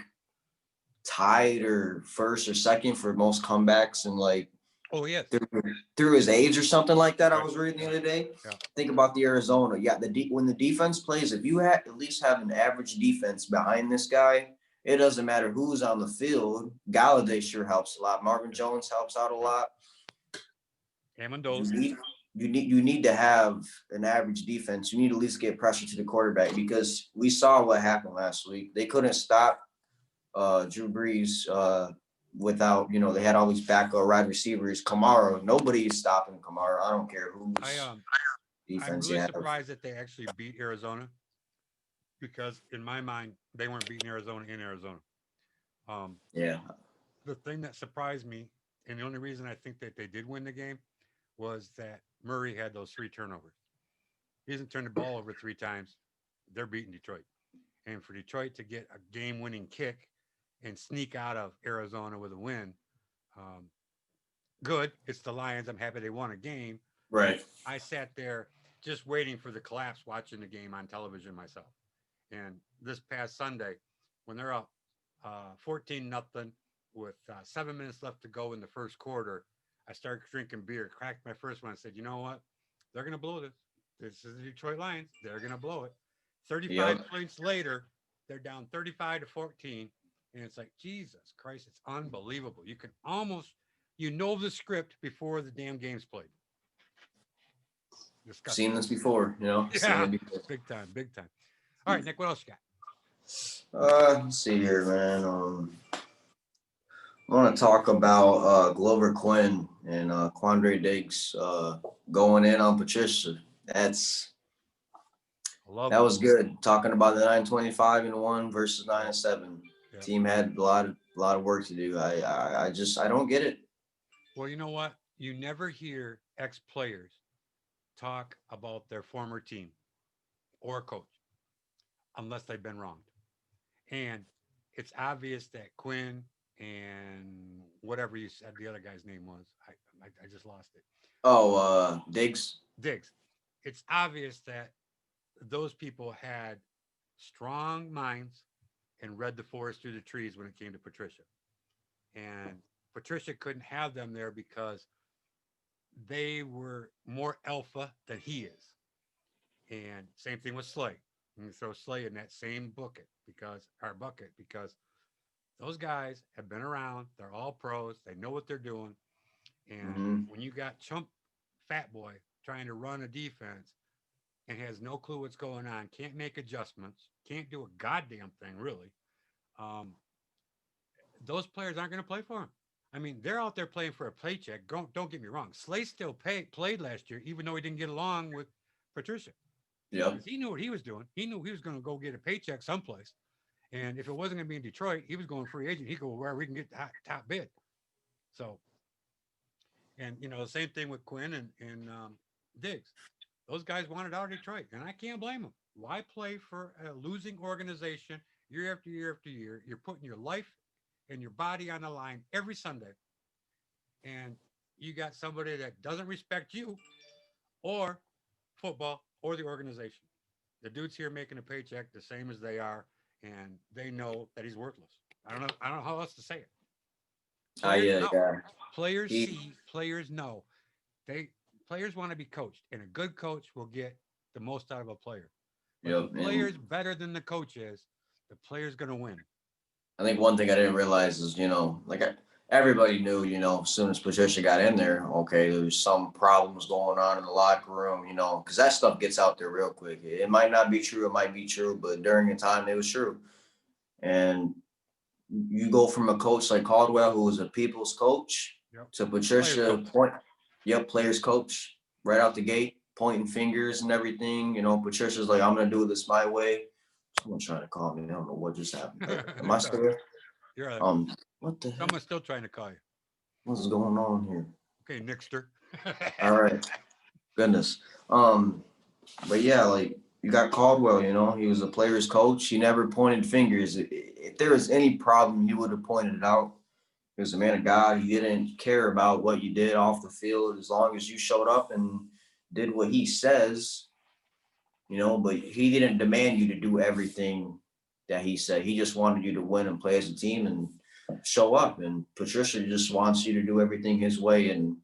tied or first or second for most comebacks and like Oh, yes. through his age or something like that. Right. I was reading the other day. Yeah. Think about the Arizona. Yeah, when the defense plays, if you at least have an average defense behind this guy, it doesn't matter who's on the field. Galladay sure helps a lot. Marvin Jones helps out a lot. Amendola. You need to have an average defense. You need to at least get pressure to the quarterback because we saw what happened last week. They couldn't stop Drew Brees without, they had all these backup wide receivers. Kamara, nobody's stopping Kamara. I don't care who's I'm defense really you have. surprised that they actually beat Arizona because in my mind, they weren't beating Arizona in Arizona. Yeah. The thing that surprised me, and the only reason I think that they did win the game, was that Murray had those 3 turnovers. He hasn't turned the ball over 3 times. They're beating Detroit. And for Detroit to get a game-winning kick and sneak out of Arizona with a win, good. It's the Lions. I'm happy they won a game. Right. I sat there just waiting for the collapse, watching the game on television myself. And this past Sunday, when they're up 14-0 with 7 minutes left to go in the first quarter, I started drinking beer, cracked my first one. I said, you know what? They're going to blow this. This is the Detroit Lions. They're going to blow it. 35 points later, they're down 35-14. And it's like, Jesus Christ, it's unbelievable. You can almost, the script before the damn game's played. Disgusting. Seen this before, you know. Seen Yeah, it before. big time, big time. All right, Nick, what else you got? Let's see here, man. I want to talk about Glover Quinn and Quandre Diggs going in on Patricia. That was good. Talking about the 9-25-1 versus 9-7. Yeah. Team had a lot of work to do. I don't get it. Well, you know what? You never hear ex-players talk about their former team or coach unless they've been wronged. And it's obvious that Quinn and whatever you said the other guy's name was, I just lost it. Oh, Diggs. Diggs. It's obvious that those people had strong minds and read the forest through the trees when it came to Patricia. And Patricia couldn't have them there because they were more alpha than he is. And same thing with Slay. You throw Slay in that same bucket because those guys have been around. They're all pros. They know what they're doing. And when you got chump fat boy trying to run a defense and has no clue what's going on, can't make adjustments, can't do a goddamn thing really, those players aren't going to play for him. I mean, they're out there playing for a paycheck. Don't get me wrong. Slay still played last year, even though he didn't get along with Patricia. Yeah. He knew what he was doing. He knew he was going to go get a paycheck someplace. And if it wasn't going to be in Detroit, he was going free agent. He go where we can get the top bid. So, and, you know, the same thing with Quinn and Diggs. Those guys wanted out of Detroit, and I can't blame them. Why play for a losing organization year after year after year? You're putting your life and your body on the line every Sunday. And you got somebody that doesn't respect you or football or the organization. The dude's here making a paycheck the same as they are, and they know that he's worthless. I don't know how else to say it. Players see, players know. Players want to be coached, and a good coach will get the most out of a player. If the player's better than the coach is, the player's going to win. I think one thing I didn't realize is, you know, like everybody knew, you know, as soon as Patricia got in there, okay, there's some problems going on in the locker room, you know, because that stuff gets out there real quick. It might not be true, it might be true, but during the time it was true. And you go from a coach like Caldwell, who was a people's coach, to Patricia, players coach, right out the gate, pointing fingers and everything. You know, Patricia's like, I'm gonna do this my way. Someone's trying to call me. I don't know what just happened. Am I still there? You're right. What the heck? Someone's still trying to call you. What's going on here? Okay, Nixter. All right. Goodness. But yeah, like you got Caldwell, you know, he was a player's coach. He never pointed fingers. If there was any problem, he would have pointed it out. He was a man of God. He didn't care about what you did off the field as long as you showed up and did what he says, you know, but he didn't demand you to do everything that he said. He just wanted you to win and play as a team and show up. And Patricia just wants you to do everything his way. And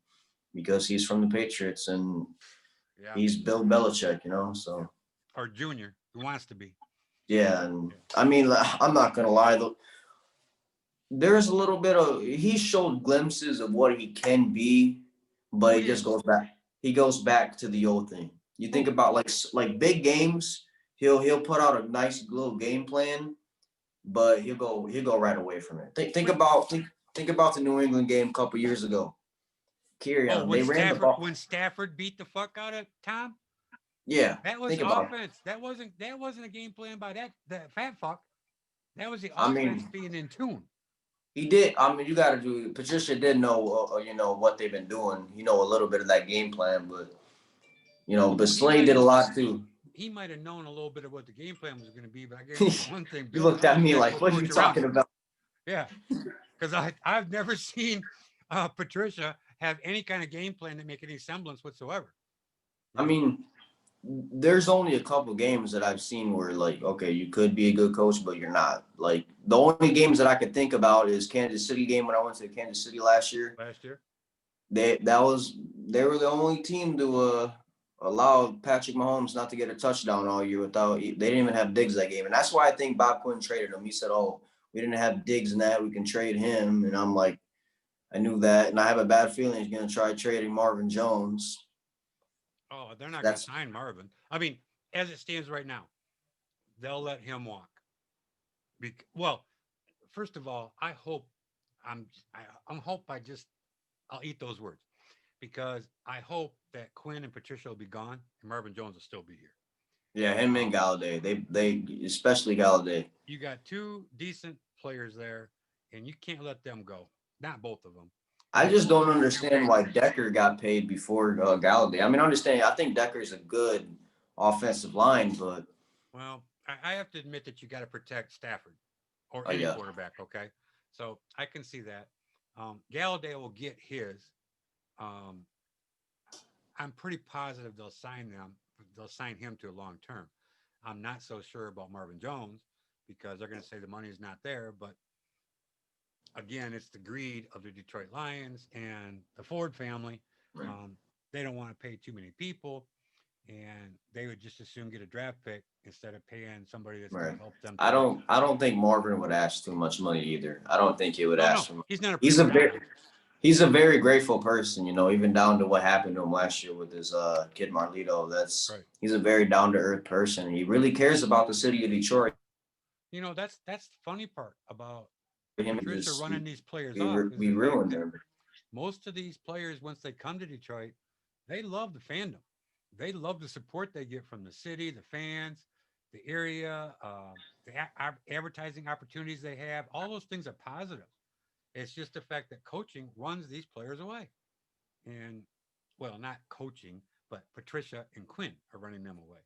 because he's from the Patriots and he's Bill Belichick, you know, so. Or Junior, who wants to be. Yeah. And I mean, I'm not going to lie, though. There's a little bit of, he showed glimpses of what he can be, but he just goes back. He goes back to the old thing. You think about like big games, he'll put out a nice little game plan, but he'll go right away from it. Think about the New England game a couple years ago. They ran the ball. When Stafford beat the fuck out of Tom. Yeah, that was offense. That wasn't a game plan by that fat fuck. That was the offense being in tune. He did. I mean, you got to do. Patricia did know, you know, what they've been doing. You know, a little bit of that game plan, but you know, but Slay did a lot too. He might have known a little bit of what the game plan was going to be, but I guess one thing. You looked at me like, "What are you talking about?" Yeah, because I've never seen Patricia have any kind of game plan that make any semblance whatsoever. I mean, there's only a couple games that I've seen where, like, okay, you could be a good coach, but you're not. Like, the only games that I could think about is Kansas City game when I went to Kansas City last year. They were the only team to allow Patrick Mahomes not to get a touchdown all year they didn't even have Diggs that game. And that's why I think Bob Quinn traded him. He said, oh, we didn't have Diggs in that, we can trade him. And I'm like, I knew that. And I have a bad feeling he's going to try trading Marvin Jones. Oh, they're not going to That's sign Marvin. I mean, as it stands right now, they'll let him walk. Well, first of all, I'm I'm hope I'll eat those words because I hope that Quinn and Patricia will be gone and Marvin Jones will still be here. yeah, him and Galladay. They especially Galladay. You got two decent players there, and you can't let them go. Not both of them. I just don't Both of them understand why Decker got paid before Galladay. I mean, I understand. I think Decker's a good offensive line, but Well, I have to admit that you got to protect Stafford or oh any yeah, quarterback. Okay, so I can see that. Galladay will get his. Um, I'm pretty positive they'll sign them. They'll sign him to a long term. I'm not so sure about Marvin Jones because they're going to say the money is not there. But again, it's the greed of the Detroit Lions and the Ford family. right. They don't want to pay too many people, and they would just assume get a draft pick instead of paying somebody that's going Right. to help them. I don't think Marvin would ask too much money either. I don't think he would No, ask no, for much. he's not a He's a prima very donna. he's a very grateful person, even down to what happened to him last year with his kid Marlito. Right. He's a very down to earth person. He really cares about the city of Detroit. That's the funny part about Him Patricia just running these players off is we the fact ruined that him. most of these players, once they come to Detroit, they love the fandom. They love the support they get from the city, the fans, the area, advertising opportunities they have. All those things are positive. It's just the fact that coaching runs these players away. And, well, not coaching, but Patricia and Quinn are running them away.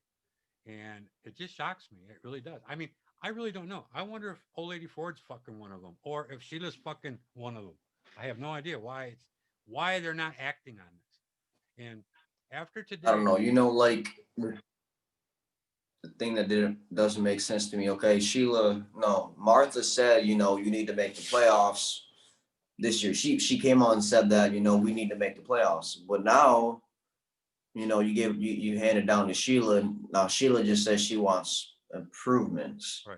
And it just shocks me. It really does. I mean, I really don't know. I wonder if old lady Ford's fucking one of them or if Sheila's fucking one of them. I have no idea why they're not acting on this. And after I don't today, know. Like the thing that doesn't make sense to me. Okay, Sheila, no, Martha said, you need to make the playoffs this year. She came on and said that, we need to make the playoffs. But now, you hand it down to Sheila. Now Sheila just says she wants improvements. right.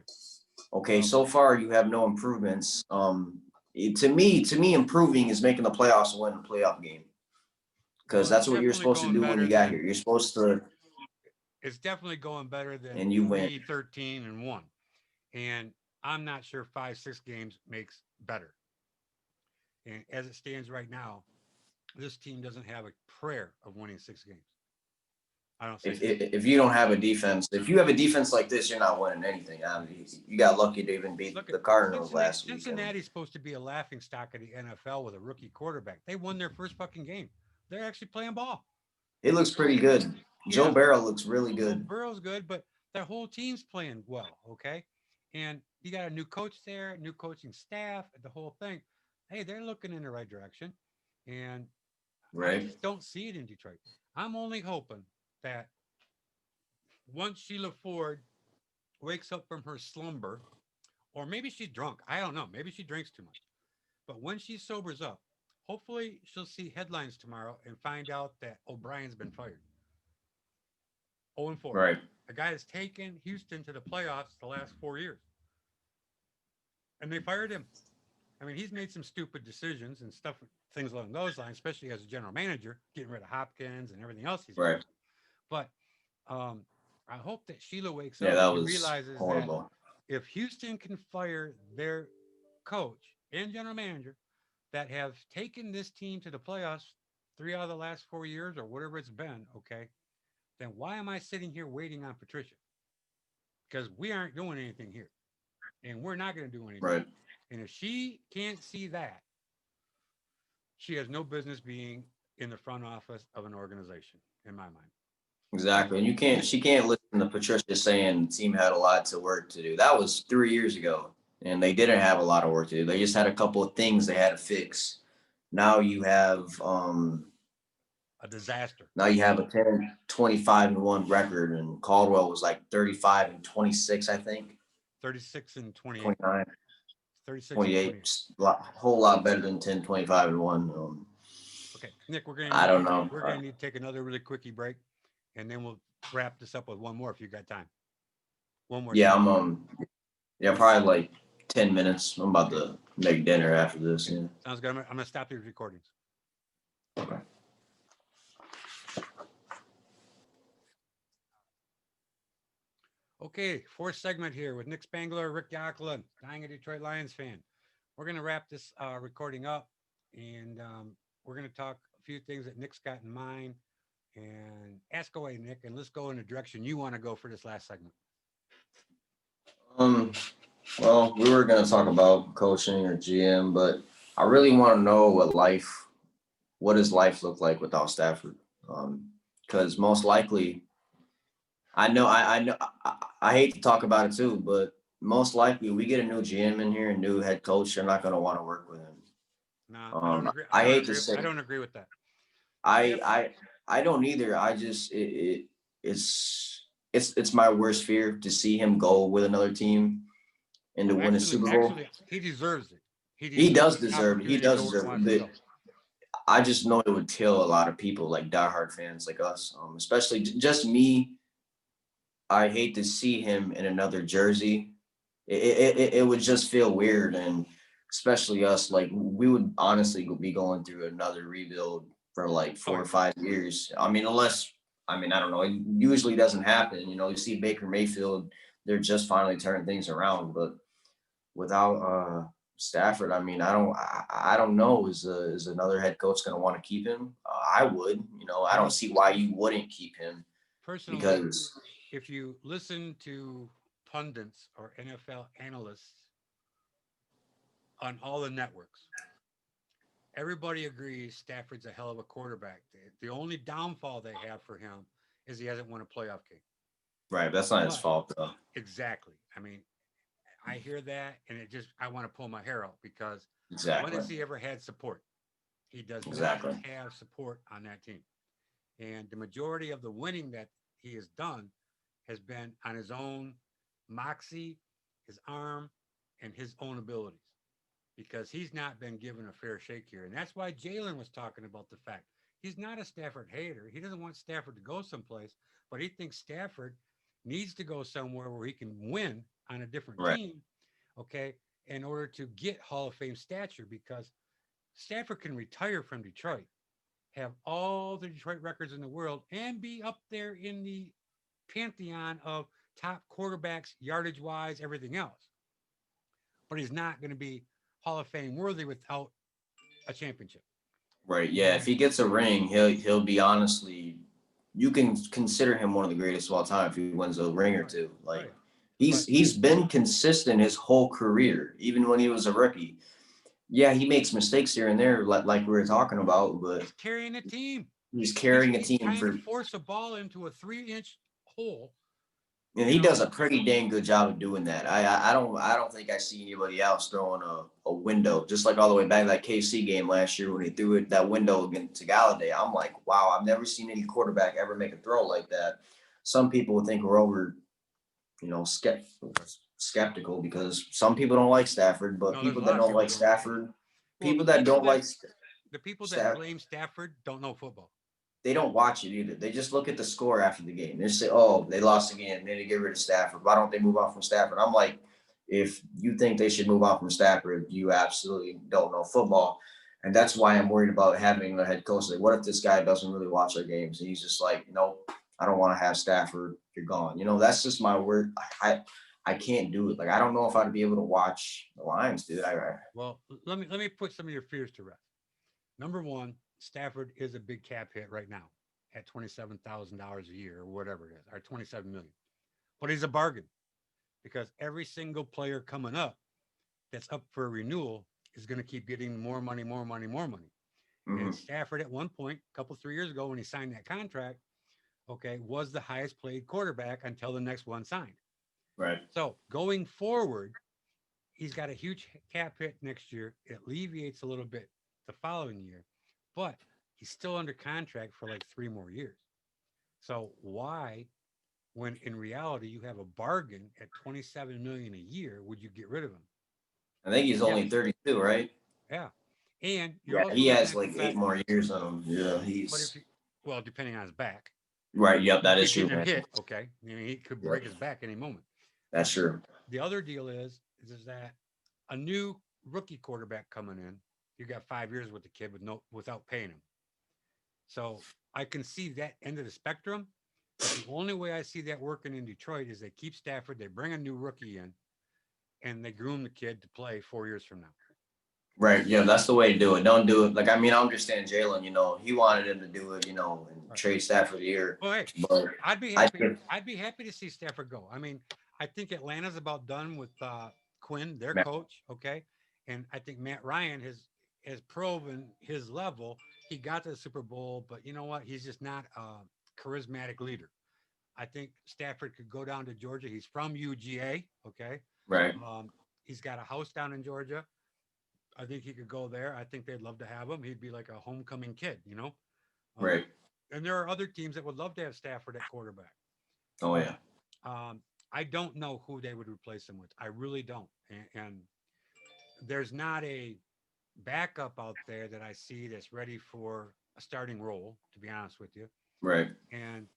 Okay, Well, so far you have no improvements. To me, improving is making the playoffs and winning a playoff game. Because it's that's what you're definitely supposed to going do when better you got than here. You're supposed to, it's definitely going better than and you win. 3-13-1. And I'm not sure 5-6 games makes better. And as it stands right now, this team doesn't have a prayer of winning 6 games. I don't see If, it. if you don't have a defense, if you have a defense like this, you're not winning anything. I mean, you got lucky to even beat Look at the Cardinals Cincinnati. last week. Cincinnati's supposed to be a laughing stock of the NFL with a rookie quarterback. They won their first fucking game. They're actually playing ball. It looks pretty good. Joe Yeah, Burrow looks really well, good. Burrow's good, but their whole team's playing well. Okay, and you got a new coach there, new coaching staff, the whole thing. Hey, they're looking in the right direction, and I Right. just don't see it in Detroit. I'm only hoping that once Sheila Ford wakes up from her slumber, or maybe she's drunk. I don't know. Maybe she drinks too much. But when she sobers up, hopefully she'll see headlines tomorrow and find out that O'Brien's been fired. 0-4. Right. A guy that's taken Houston to the playoffs the last 4 years. And they fired him. I mean, he's made some stupid decisions and stuff, things along those lines, especially as a general manager, getting rid of Hopkins and everything else he's Right. done. But I hope that Sheila wakes Yeah, up that and was realizes that horrible. if Houston can fire their coach and general manager that have taken this team to the playoffs 3 out of the last 4 years or whatever it's been, okay, then why am I sitting here waiting on Patricia? Because we aren't doing anything here and we're not going to do anything. Right. And if she can't see that, she has no business being in the front office of an organization, in my mind. Exactly. And she can't listen to Patricia saying the team had a lot to work to do. That was 3 years ago. And they didn't have a lot of work to do. They just had a couple of things they had to fix. Now you have A disaster. now you have a 10-25-1 record, and Caldwell was like 35-26, I think. 36-28. 29, 36 and 28, 28. whole lot better than 10-25-1. Okay, Nick, we're gonna I need don't to, know. we're gonna need to take another really quickie break, and then we'll wrap this up with one more if you got time. One more. Yeah, segment. I'm probably like 10 minutes. I'm about to make dinner after this. Yeah. Sounds good. I'm gonna stop these recordings. Okay. Okay, fourth segment here with Nick Spangler, Rick Yaklin, dying a Detroit Lions fan. We're going to wrap this recording up, and we're going to talk a few things that Nick's got in mind. And ask away, Nick, and let's go in the direction you want to go for this last segment. Um, well, we were gonna talk about coaching or GM, but I really want to know what does life look like without Stafford? Because most likely, I know, I hate to talk about it too, but most likely we get a new GM in here, a new head coach, they're not gonna want to work with him. No, I don't agree. I hate to say, I don't agree with that. I I don't either. I just it's my worst fear to see him go with another team and to win a Super Bowl. Actually, he deserves it. He does the deserve it. He opportunity to go does where he deserve it. wants to But go. I just know it would kill a lot of people, like diehard fans like us, especially just me. I hate to see him in another jersey. It would just feel weird, and especially us, like we would honestly be going through another rebuild for like Oh, 4 or yeah. 5 years. I mean, I don't know. It usually doesn't happen. You see Baker Mayfield, they're just finally turning things around, but without Stafford, I mean, I don't know. Is another head coach going to want to keep him? I would. I don't see why you wouldn't keep him Personally, because if you listen to pundits or NFL analysts on all the networks, everybody agrees Stafford's a hell of a quarterback. The only downfall they have for him is he hasn't won a playoff game. right, that's not his But fault though. exactly. I mean, I hear that, and I want to pull my hair out because when Exactly. has he ever had support? He does Exactly. not have support on that team. And the majority of the winning that he has done has been on his own moxie, his arm, and his own abilities because he's not been given a fair shake here. And that's why Jalen was talking about the fact he's not a Stafford hater. He doesn't want Stafford to go someplace, but he thinks Stafford needs to go somewhere where he can win on a different Right. team, okay, in order to get Hall of Fame stature because Stafford can retire from Detroit, have all the Detroit records in the world, and be up there in the pantheon of top quarterbacks, yardage wise, everything else. But he's not going to be Hall of Fame worthy without a championship. Right. Yeah. If he gets a ring, he'll be honestly. You can consider him one of the greatest of all time if he wins a ring or Right. two. Like Right. he's been consistent his whole career, even when he was a rookie. Yeah, he makes mistakes here and there, like we were talking about, but He's carrying a team. he's carrying a He's team trying to for, force a ball into a 3-inch hole. and he does a pretty dang good job of doing that. I don't think I see anybody else throwing a window, just like all the way back to that KC game last year when he threw it that window against Galladay. I'm like, wow, I've never seen any quarterback ever make a throw like that. Some people would think we're over, skeptical because some people don't like Stafford, but No, there's people a that lot of don't people like don't. Stafford, Well, people that don't like the people that Stafford, blame Stafford don't know football. they don't watch it either. They just look at the score after the game. They say, "Oh, they lost again. They need to get rid of Stafford. Why don't they move on from Stafford?" I'm like, if you think they should move on from Stafford, you absolutely don't know football. And that's why I'm worried about having a head coach. Like, what if this guy doesn't really watch our games? And he's just like, nope, I don't want to have Stafford. You're gone. That's just my word. I can't do it. Like, I don't know if I'd be able to watch the Lions, dude. Well, let me put some of your fears to rest. Number one, Stafford is a big cap hit right now at $27,000 a year or whatever it is, or 27 million. But he's a bargain because every single player coming up that's up for a renewal is going to keep getting more money, more money, more money. And Mhm. Stafford at one point, a couple 3 years ago, when he signed that contract, okay, was the highest paid quarterback until the next one signed. Right. So going forward, he's got a huge cap hit next year. It alleviates a little bit the following year, but he's still under contract for like 3 more years. So why, when in reality you have a bargain at 27 million a year, would you get rid of him? I think he's Yeah, only 32, right? yeah. And you're Yeah, also he looking has at the like 8 fact, more years on him. Yeah, but if he's you, well, depending on his back, right. Yep, you that is keep true, getting him man. hit. Okay, he could Yep, break his back any moment. that's true. The other deal is that a new rookie quarterback coming in, you got 5 years with the kid without paying him. So I can see that end of the spectrum, The only way I see that working in Detroit is they keep Stafford, they bring a new rookie in, and they groom the kid to play 4 years from now. Right. Yeah, that's the way to do it. Don't do it. Like, I mean, I understand Jalen, he wanted him to do it, and Right. trade Stafford here. Well, hey, But I'd be I happy. think, I'd be happy to see Stafford go. I mean, I think Atlanta's about done with Quinn, their man, coach. Okay, and I think Matt Ryan has proven his level. He got to the Super Bowl, but you know what? He's just not a charismatic leader. I think Stafford could go down to Georgia. He's from UGA. Okay, right, um, he's got a house down in Georgia. I think he could go there. I think they'd love to have him. He'd be like a homecoming kid. Um, right. and there are other teams that would love to have Stafford at quarterback. Oh, But yeah. I don't know who they would replace him with. I really don't. And there's not a backup out there that I see that's ready for a starting role, to be honest with you. Right. And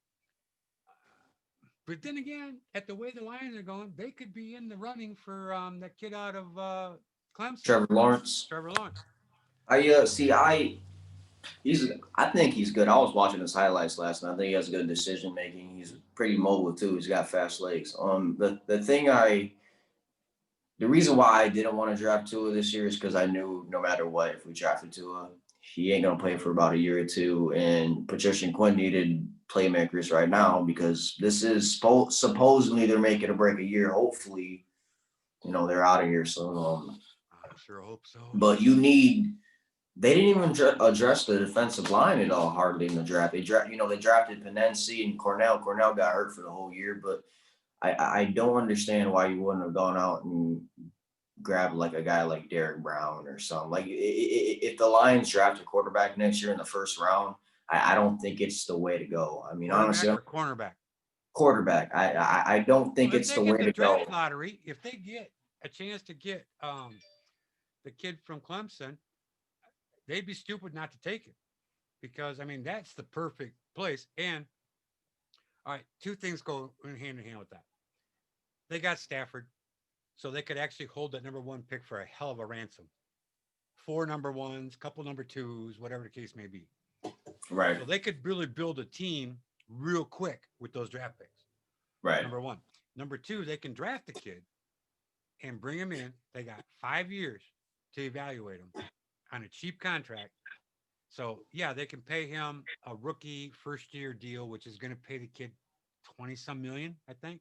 but then again, at the way the Lions are going, they could be in the running for that kid out of Clemson, Trevor Lawrence. Trevor Lawrence. I think he's good. I was watching his highlights last night. I think he has good decision making. He's pretty mobile too. He's got fast legs. The reason why I didn't want to draft Tua this year is because I knew no matter what, if we drafted Tua, he ain't gonna play for about a year or two. And Patricia and Quinn needed playmakers right now because this is supposedly they're making a break a year. Hopefully, they're out of here soon. I sure hope so. But they didn't even address the defensive line at all hardly in the draft. They drafted Penency and Cornell. Cornell got hurt for the whole year, but I don't understand why you wouldn't have gone out and grabbed like a guy like Derek Brown or something. Like if the Lions draft a quarterback next year in the first round, I don't think it's the way to go. I mean, Quarterback honestly, or cornerback. quarterback. I don't think Well, if it's they the get way the to draft go. lottery, if they get a chance to get the kid from Clemson, they'd be stupid not to take it because I mean that's the perfect place. And all right, two things go hand in hand with that. They got Stafford, so they could actually hold that number one pick for a hell of a ransom. Four number ones, couple number twos, whatever the case may be. Right, So they could really build a team real quick with those draft picks. right, Number one. Number two, they can draft a kid and bring him in. They got 5 years to evaluate him on a cheap contract. So yeah, they can pay him a rookie first year deal, which is going to pay the kid 20 some million, I think.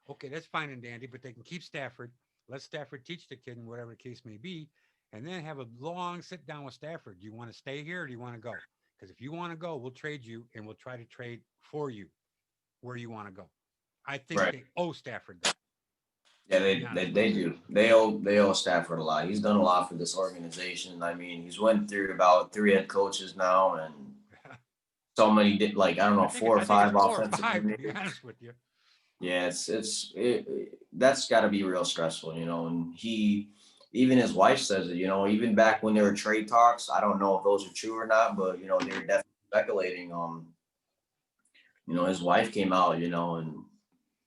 Okay, that's fine and dandy, but they can keep Stafford, let Stafford teach the kid in whatever the case may be, and then have a long sit down with Stafford. Do you want to stay here or do you want to go? Because if you want to go, we'll trade you and we'll try to trade for you where you want to go. I think right. they owe Stafford that. Yeah, To be honest with they do. They owe Stafford a lot. He's done a lot for this organization. I mean, he's went through about 3 head coaches now, and you. so many like I don't know, four or I think it's five 4 or 5 offensive to be coordinators. honest with you. Yeah, that's got to be real stressful, And even his wife says it. Even back when there were trade talks, I don't know if those are true or not, but they were definitely speculating. His wife came out, and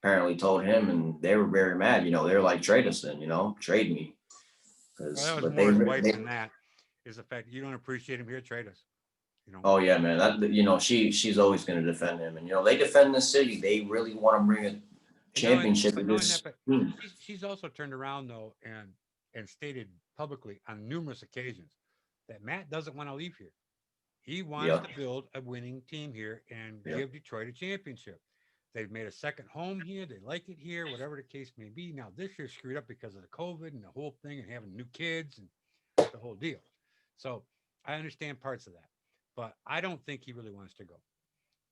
apparently told him, and they were very mad. They were like, trade us then, trade me, Well, that was but more his wife than that. Is the fact you don't appreciate him here, trade us. You know. oh yeah, man, she's always going to defend him, and they defend the city. They really want to bring a And knowing, championship but to knowing that, this but team. she's also turned around though and stated publicly on numerous occasions that Matt doesn't want to leave here. He wants Yeah, to build a winning team here and yeah, give Detroit a championship. They've made a second home here. They like it here, whatever the case may be. Now this year's screwed up because of the COVID and the whole thing and having new kids and the whole deal. So I understand parts of that, but I don't think he really wants to go.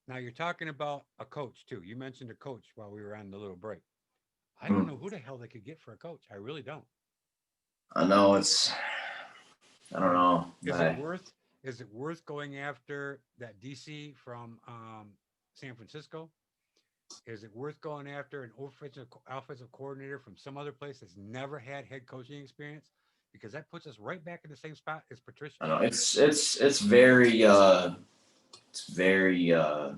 Now you're talking about a coach too. You mentioned a coach while we were on the little break. I don't mm. know who the hell they could get for a coach. I really don't. I know I I don't mean, know. is it worth going after that DC from San Francisco? Is it worth going after an offensive coordinator from some other place that's never had head coaching experience? Because that puts us right back in the same spot as Patricia. I know it's very I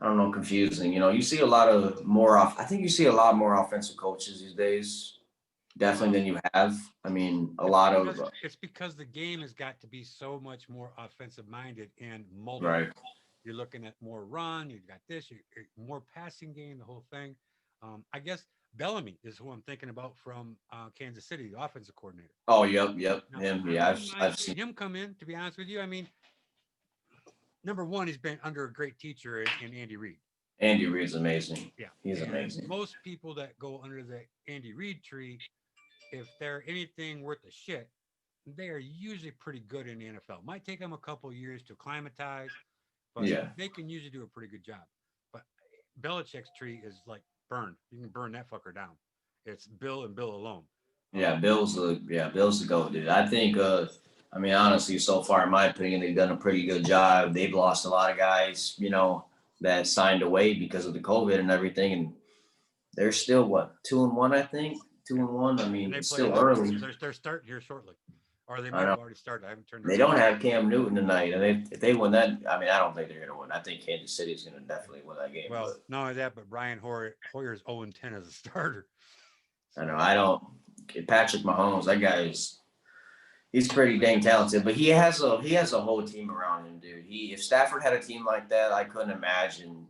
don't know, confusing. You see a lot of more off. I think you see a lot more offensive coaches these days, definitely Well, than you have. I mean, a it's lot because of it's because the game has got to be so much more offensive minded and multiple. right. You're looking at more run. You've got this, more passing game, the whole thing. I guess Bellamy is who I'm thinking about from Kansas City, the offensive coordinator. Oh, yep, Now, him. I Yeah, wouldn't mind I've seeing seen. him come in, to be honest with you. I mean, number one, he's been under a great teacher in Andy Reid. Andy Reid's amazing. Yeah. He's And amazing. most people that go under the Andy Reid tree, if they're anything worth a shit, they are usually pretty good in the NFL. Might take them a couple of years to acclimatize, but Yeah, they can usually do a pretty good job. But Belichick's tree is like burned. You can burn that fucker down. It's Bill and Bill alone. yeah. Bill's the goat, dude. I think. I mean, honestly, so far, in my opinion, they've done a pretty good job. They've lost a lot of guys, that signed away because of the COVID and everything, and they're still what 2-1, I think. Two Yeah. and one. I And mean, they it's play still the early. they're starting here shortly. Or they I might have know already started. I haven't turned they it on. don't have Cam Newton tonight, and if they win that, I mean, I don't think they're gonna win. I think Kansas City is gonna definitely win that game. Well, But not only that, but Brian Hoyer's 0-10 as a starter. I know So I don't. Patrick Mahomes, that guy is he's pretty dang talented, but he has a whole team around him, dude. If Stafford had a team like that, I couldn't imagine.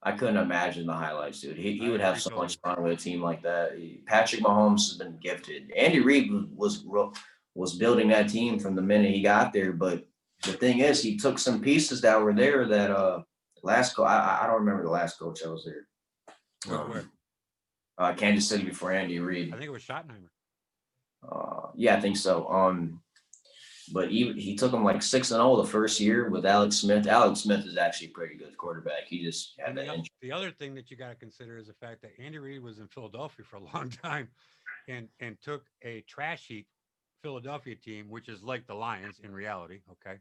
I couldn't imagine the highlights, dude. He I would have agree so totally. much fun with a team like that. Patrick Mahomes has been gifted. Andy Reid was building that team from the minute he got there, but the thing is, he took some pieces that were there that last coach. I don't remember the last coach that was there. Was where? Kansas City before Andy I Reid. think it was Schottenheimer. Yeah, I think so. But he took them like 6-0 the first year with Alex Smith. Alex Smith is actually a pretty good quarterback. He just had And that injury. the other thing that you got to consider is the fact that Andy Reid was in Philadelphia for a long time, and took a trash heap Philadelphia team, which is like the Lions in reality, okay,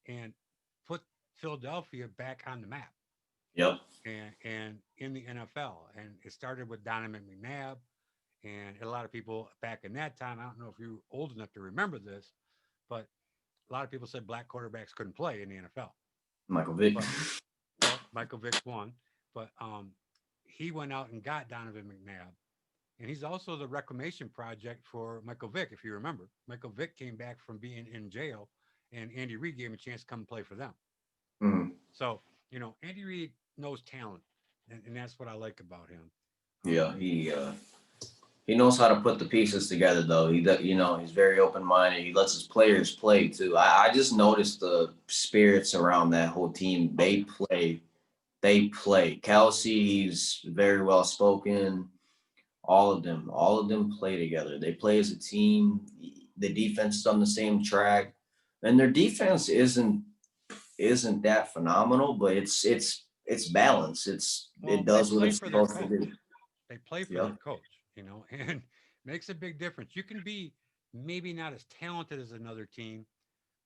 and put Philadelphia back on the map Yep. and in the NFL. And it started with Donovan McNabb, and a lot of people back in that time. I don't know if you're old enough to remember this, but a lot of people said black quarterbacks couldn't play in the NFL. Michael Vick. But well, Michael Vick's one, but he went out and got Donovan McNabb, and he's also the reclamation project for Michael Vick. If you remember, Michael Vick came back from being in jail, and Andy Reid gave him a chance to come play for them. Mhm. So Andy Reid knows talent, and that's what I like about him. Yeah, he knows how to put the pieces together, though. He's very open minded. He lets his players play too. I just noticed the spirits around that whole team. Oh yeah, They play. They play. Kelsey, he's very well spoken. All of them play together. They play as a team. The defense is on the same track, and their defense isn't that phenomenal, but it's balanced. well, It they does what play it's for their supposed to coach. do. They play for their Yep. coach, and makes a big difference. You can be maybe not as talented as another team,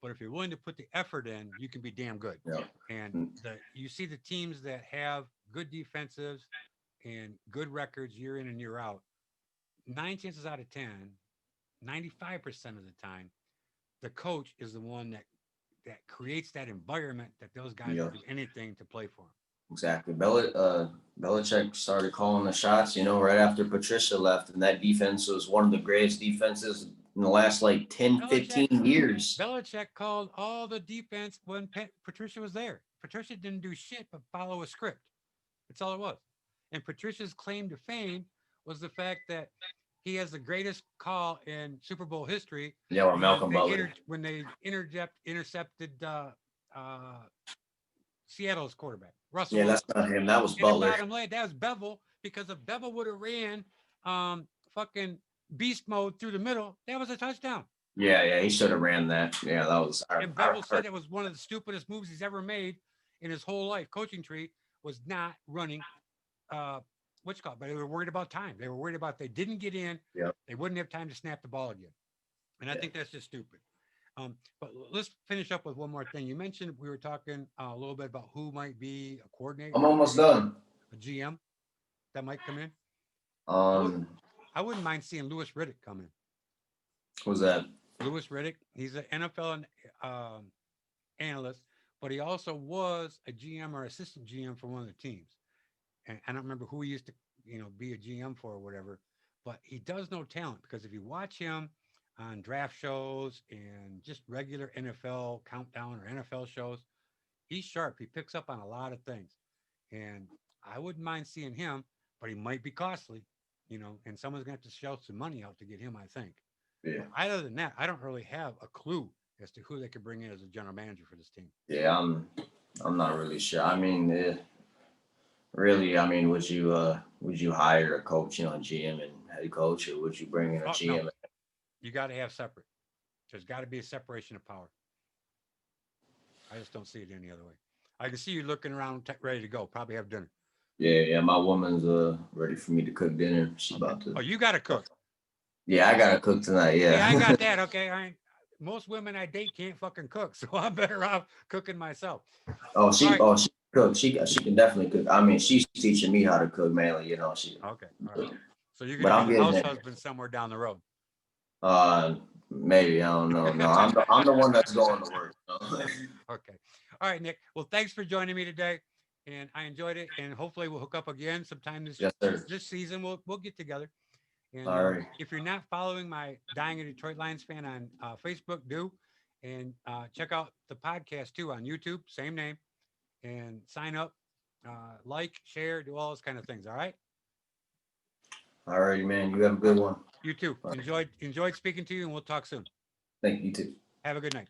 but if you're willing to put the effort in, you can be damn good. Yep. And Mm. you see the teams that have good defensives and good records year in and year out, 9 chances out of 10, 95% of the time, the coach is the one that creates that environment that those guys will Yep. do anything to play for him. Exactly. Belichick started calling the shots, right after Patricia left, and that defense was one of the greatest defenses in the last like 10, Belichick 15 years. Belichick called all the defense when Patricia was there. Patricia didn't do shit but follow a script. That's all it was. And Patricia's claim to fame was the fact that he has the greatest call in Super Bowl history Yeah, or Malcolm Butler. when they intercepted uh, Seattle's quarterback Russell Yeah, that's Wilson, not him. That was and it Butler. got him late. That was Bevel, because if Bevel would have ran fucking beast mode through the middle, that was a touchdown. Yeah, he should have ran that. Yeah, that was. And Bevel said it was one of the stupidest moves he's ever made in his whole life. Coaching tree was not running what's called, but they were worried about time. They were worried about they didn't get in, Yep. they wouldn't have time to snap the ball again. And I think that's just stupid. But let's finish up with one more thing. You mentioned we were talking a little bit about who might be a coordinator, I'm almost done. a GM that might come in. Um, I wouldn't mind seeing Louis Riddick come in. who's that? Louis Riddick, he's an NFL analyst, but he also was a GM or assistant GM for one of the teams. And I don't remember who he used to, be a GM for or whatever, but he does know talent, because if you watch him on draft shows and just regular NFL countdown or NFL shows, He's sharp. He picks up on a lot of things, and I wouldn't mind seeing him, but he might be costly, and someone's gonna have to shell some money out to get him, I think. Yeah. Other than that, I don't really have a clue as to who they could bring in as a general manager for this team. Yeah, I'm not really sure. I mean, really, I mean, would you hire a coach, GM and head coach, or would you bring in a Oh, GM? no. You got to have separate. There's got to be a separation of power. I just don't see it any other way. I can see you looking around, ready to go. Probably have dinner. Yeah, my woman's ready for me to cook dinner. She Okay. about to. Oh, you got to cook. Yeah, I gotta cook tonight. Yeah. Yeah, I got that. Okay. Most women I date can't fucking cook, so I'm better off cooking myself. she All right. she cooks. She can definitely cook. I mean, she's teaching me how to cook mainly. She. Okay. All right. So you're But gonna I'm be the getting house there. husband somewhere down the road. Maybe, I don't know. No, I'm the one that's going to work. Okay. All right, Nick. Well, thanks for joining me today, and I enjoyed it. And hopefully, we'll hook up again sometime Yes, sir. this season. We'll get together. And All right. if you're not following my Dying a Detroit Lions fan on Facebook, do, and check out the podcast too on YouTube, same name, and sign up, like, share, do all those kind of things. All right. All righty, man. You have a good one. You too. All right. Enjoyed speaking to you, and we'll talk soon. Thank you too. Have a good night.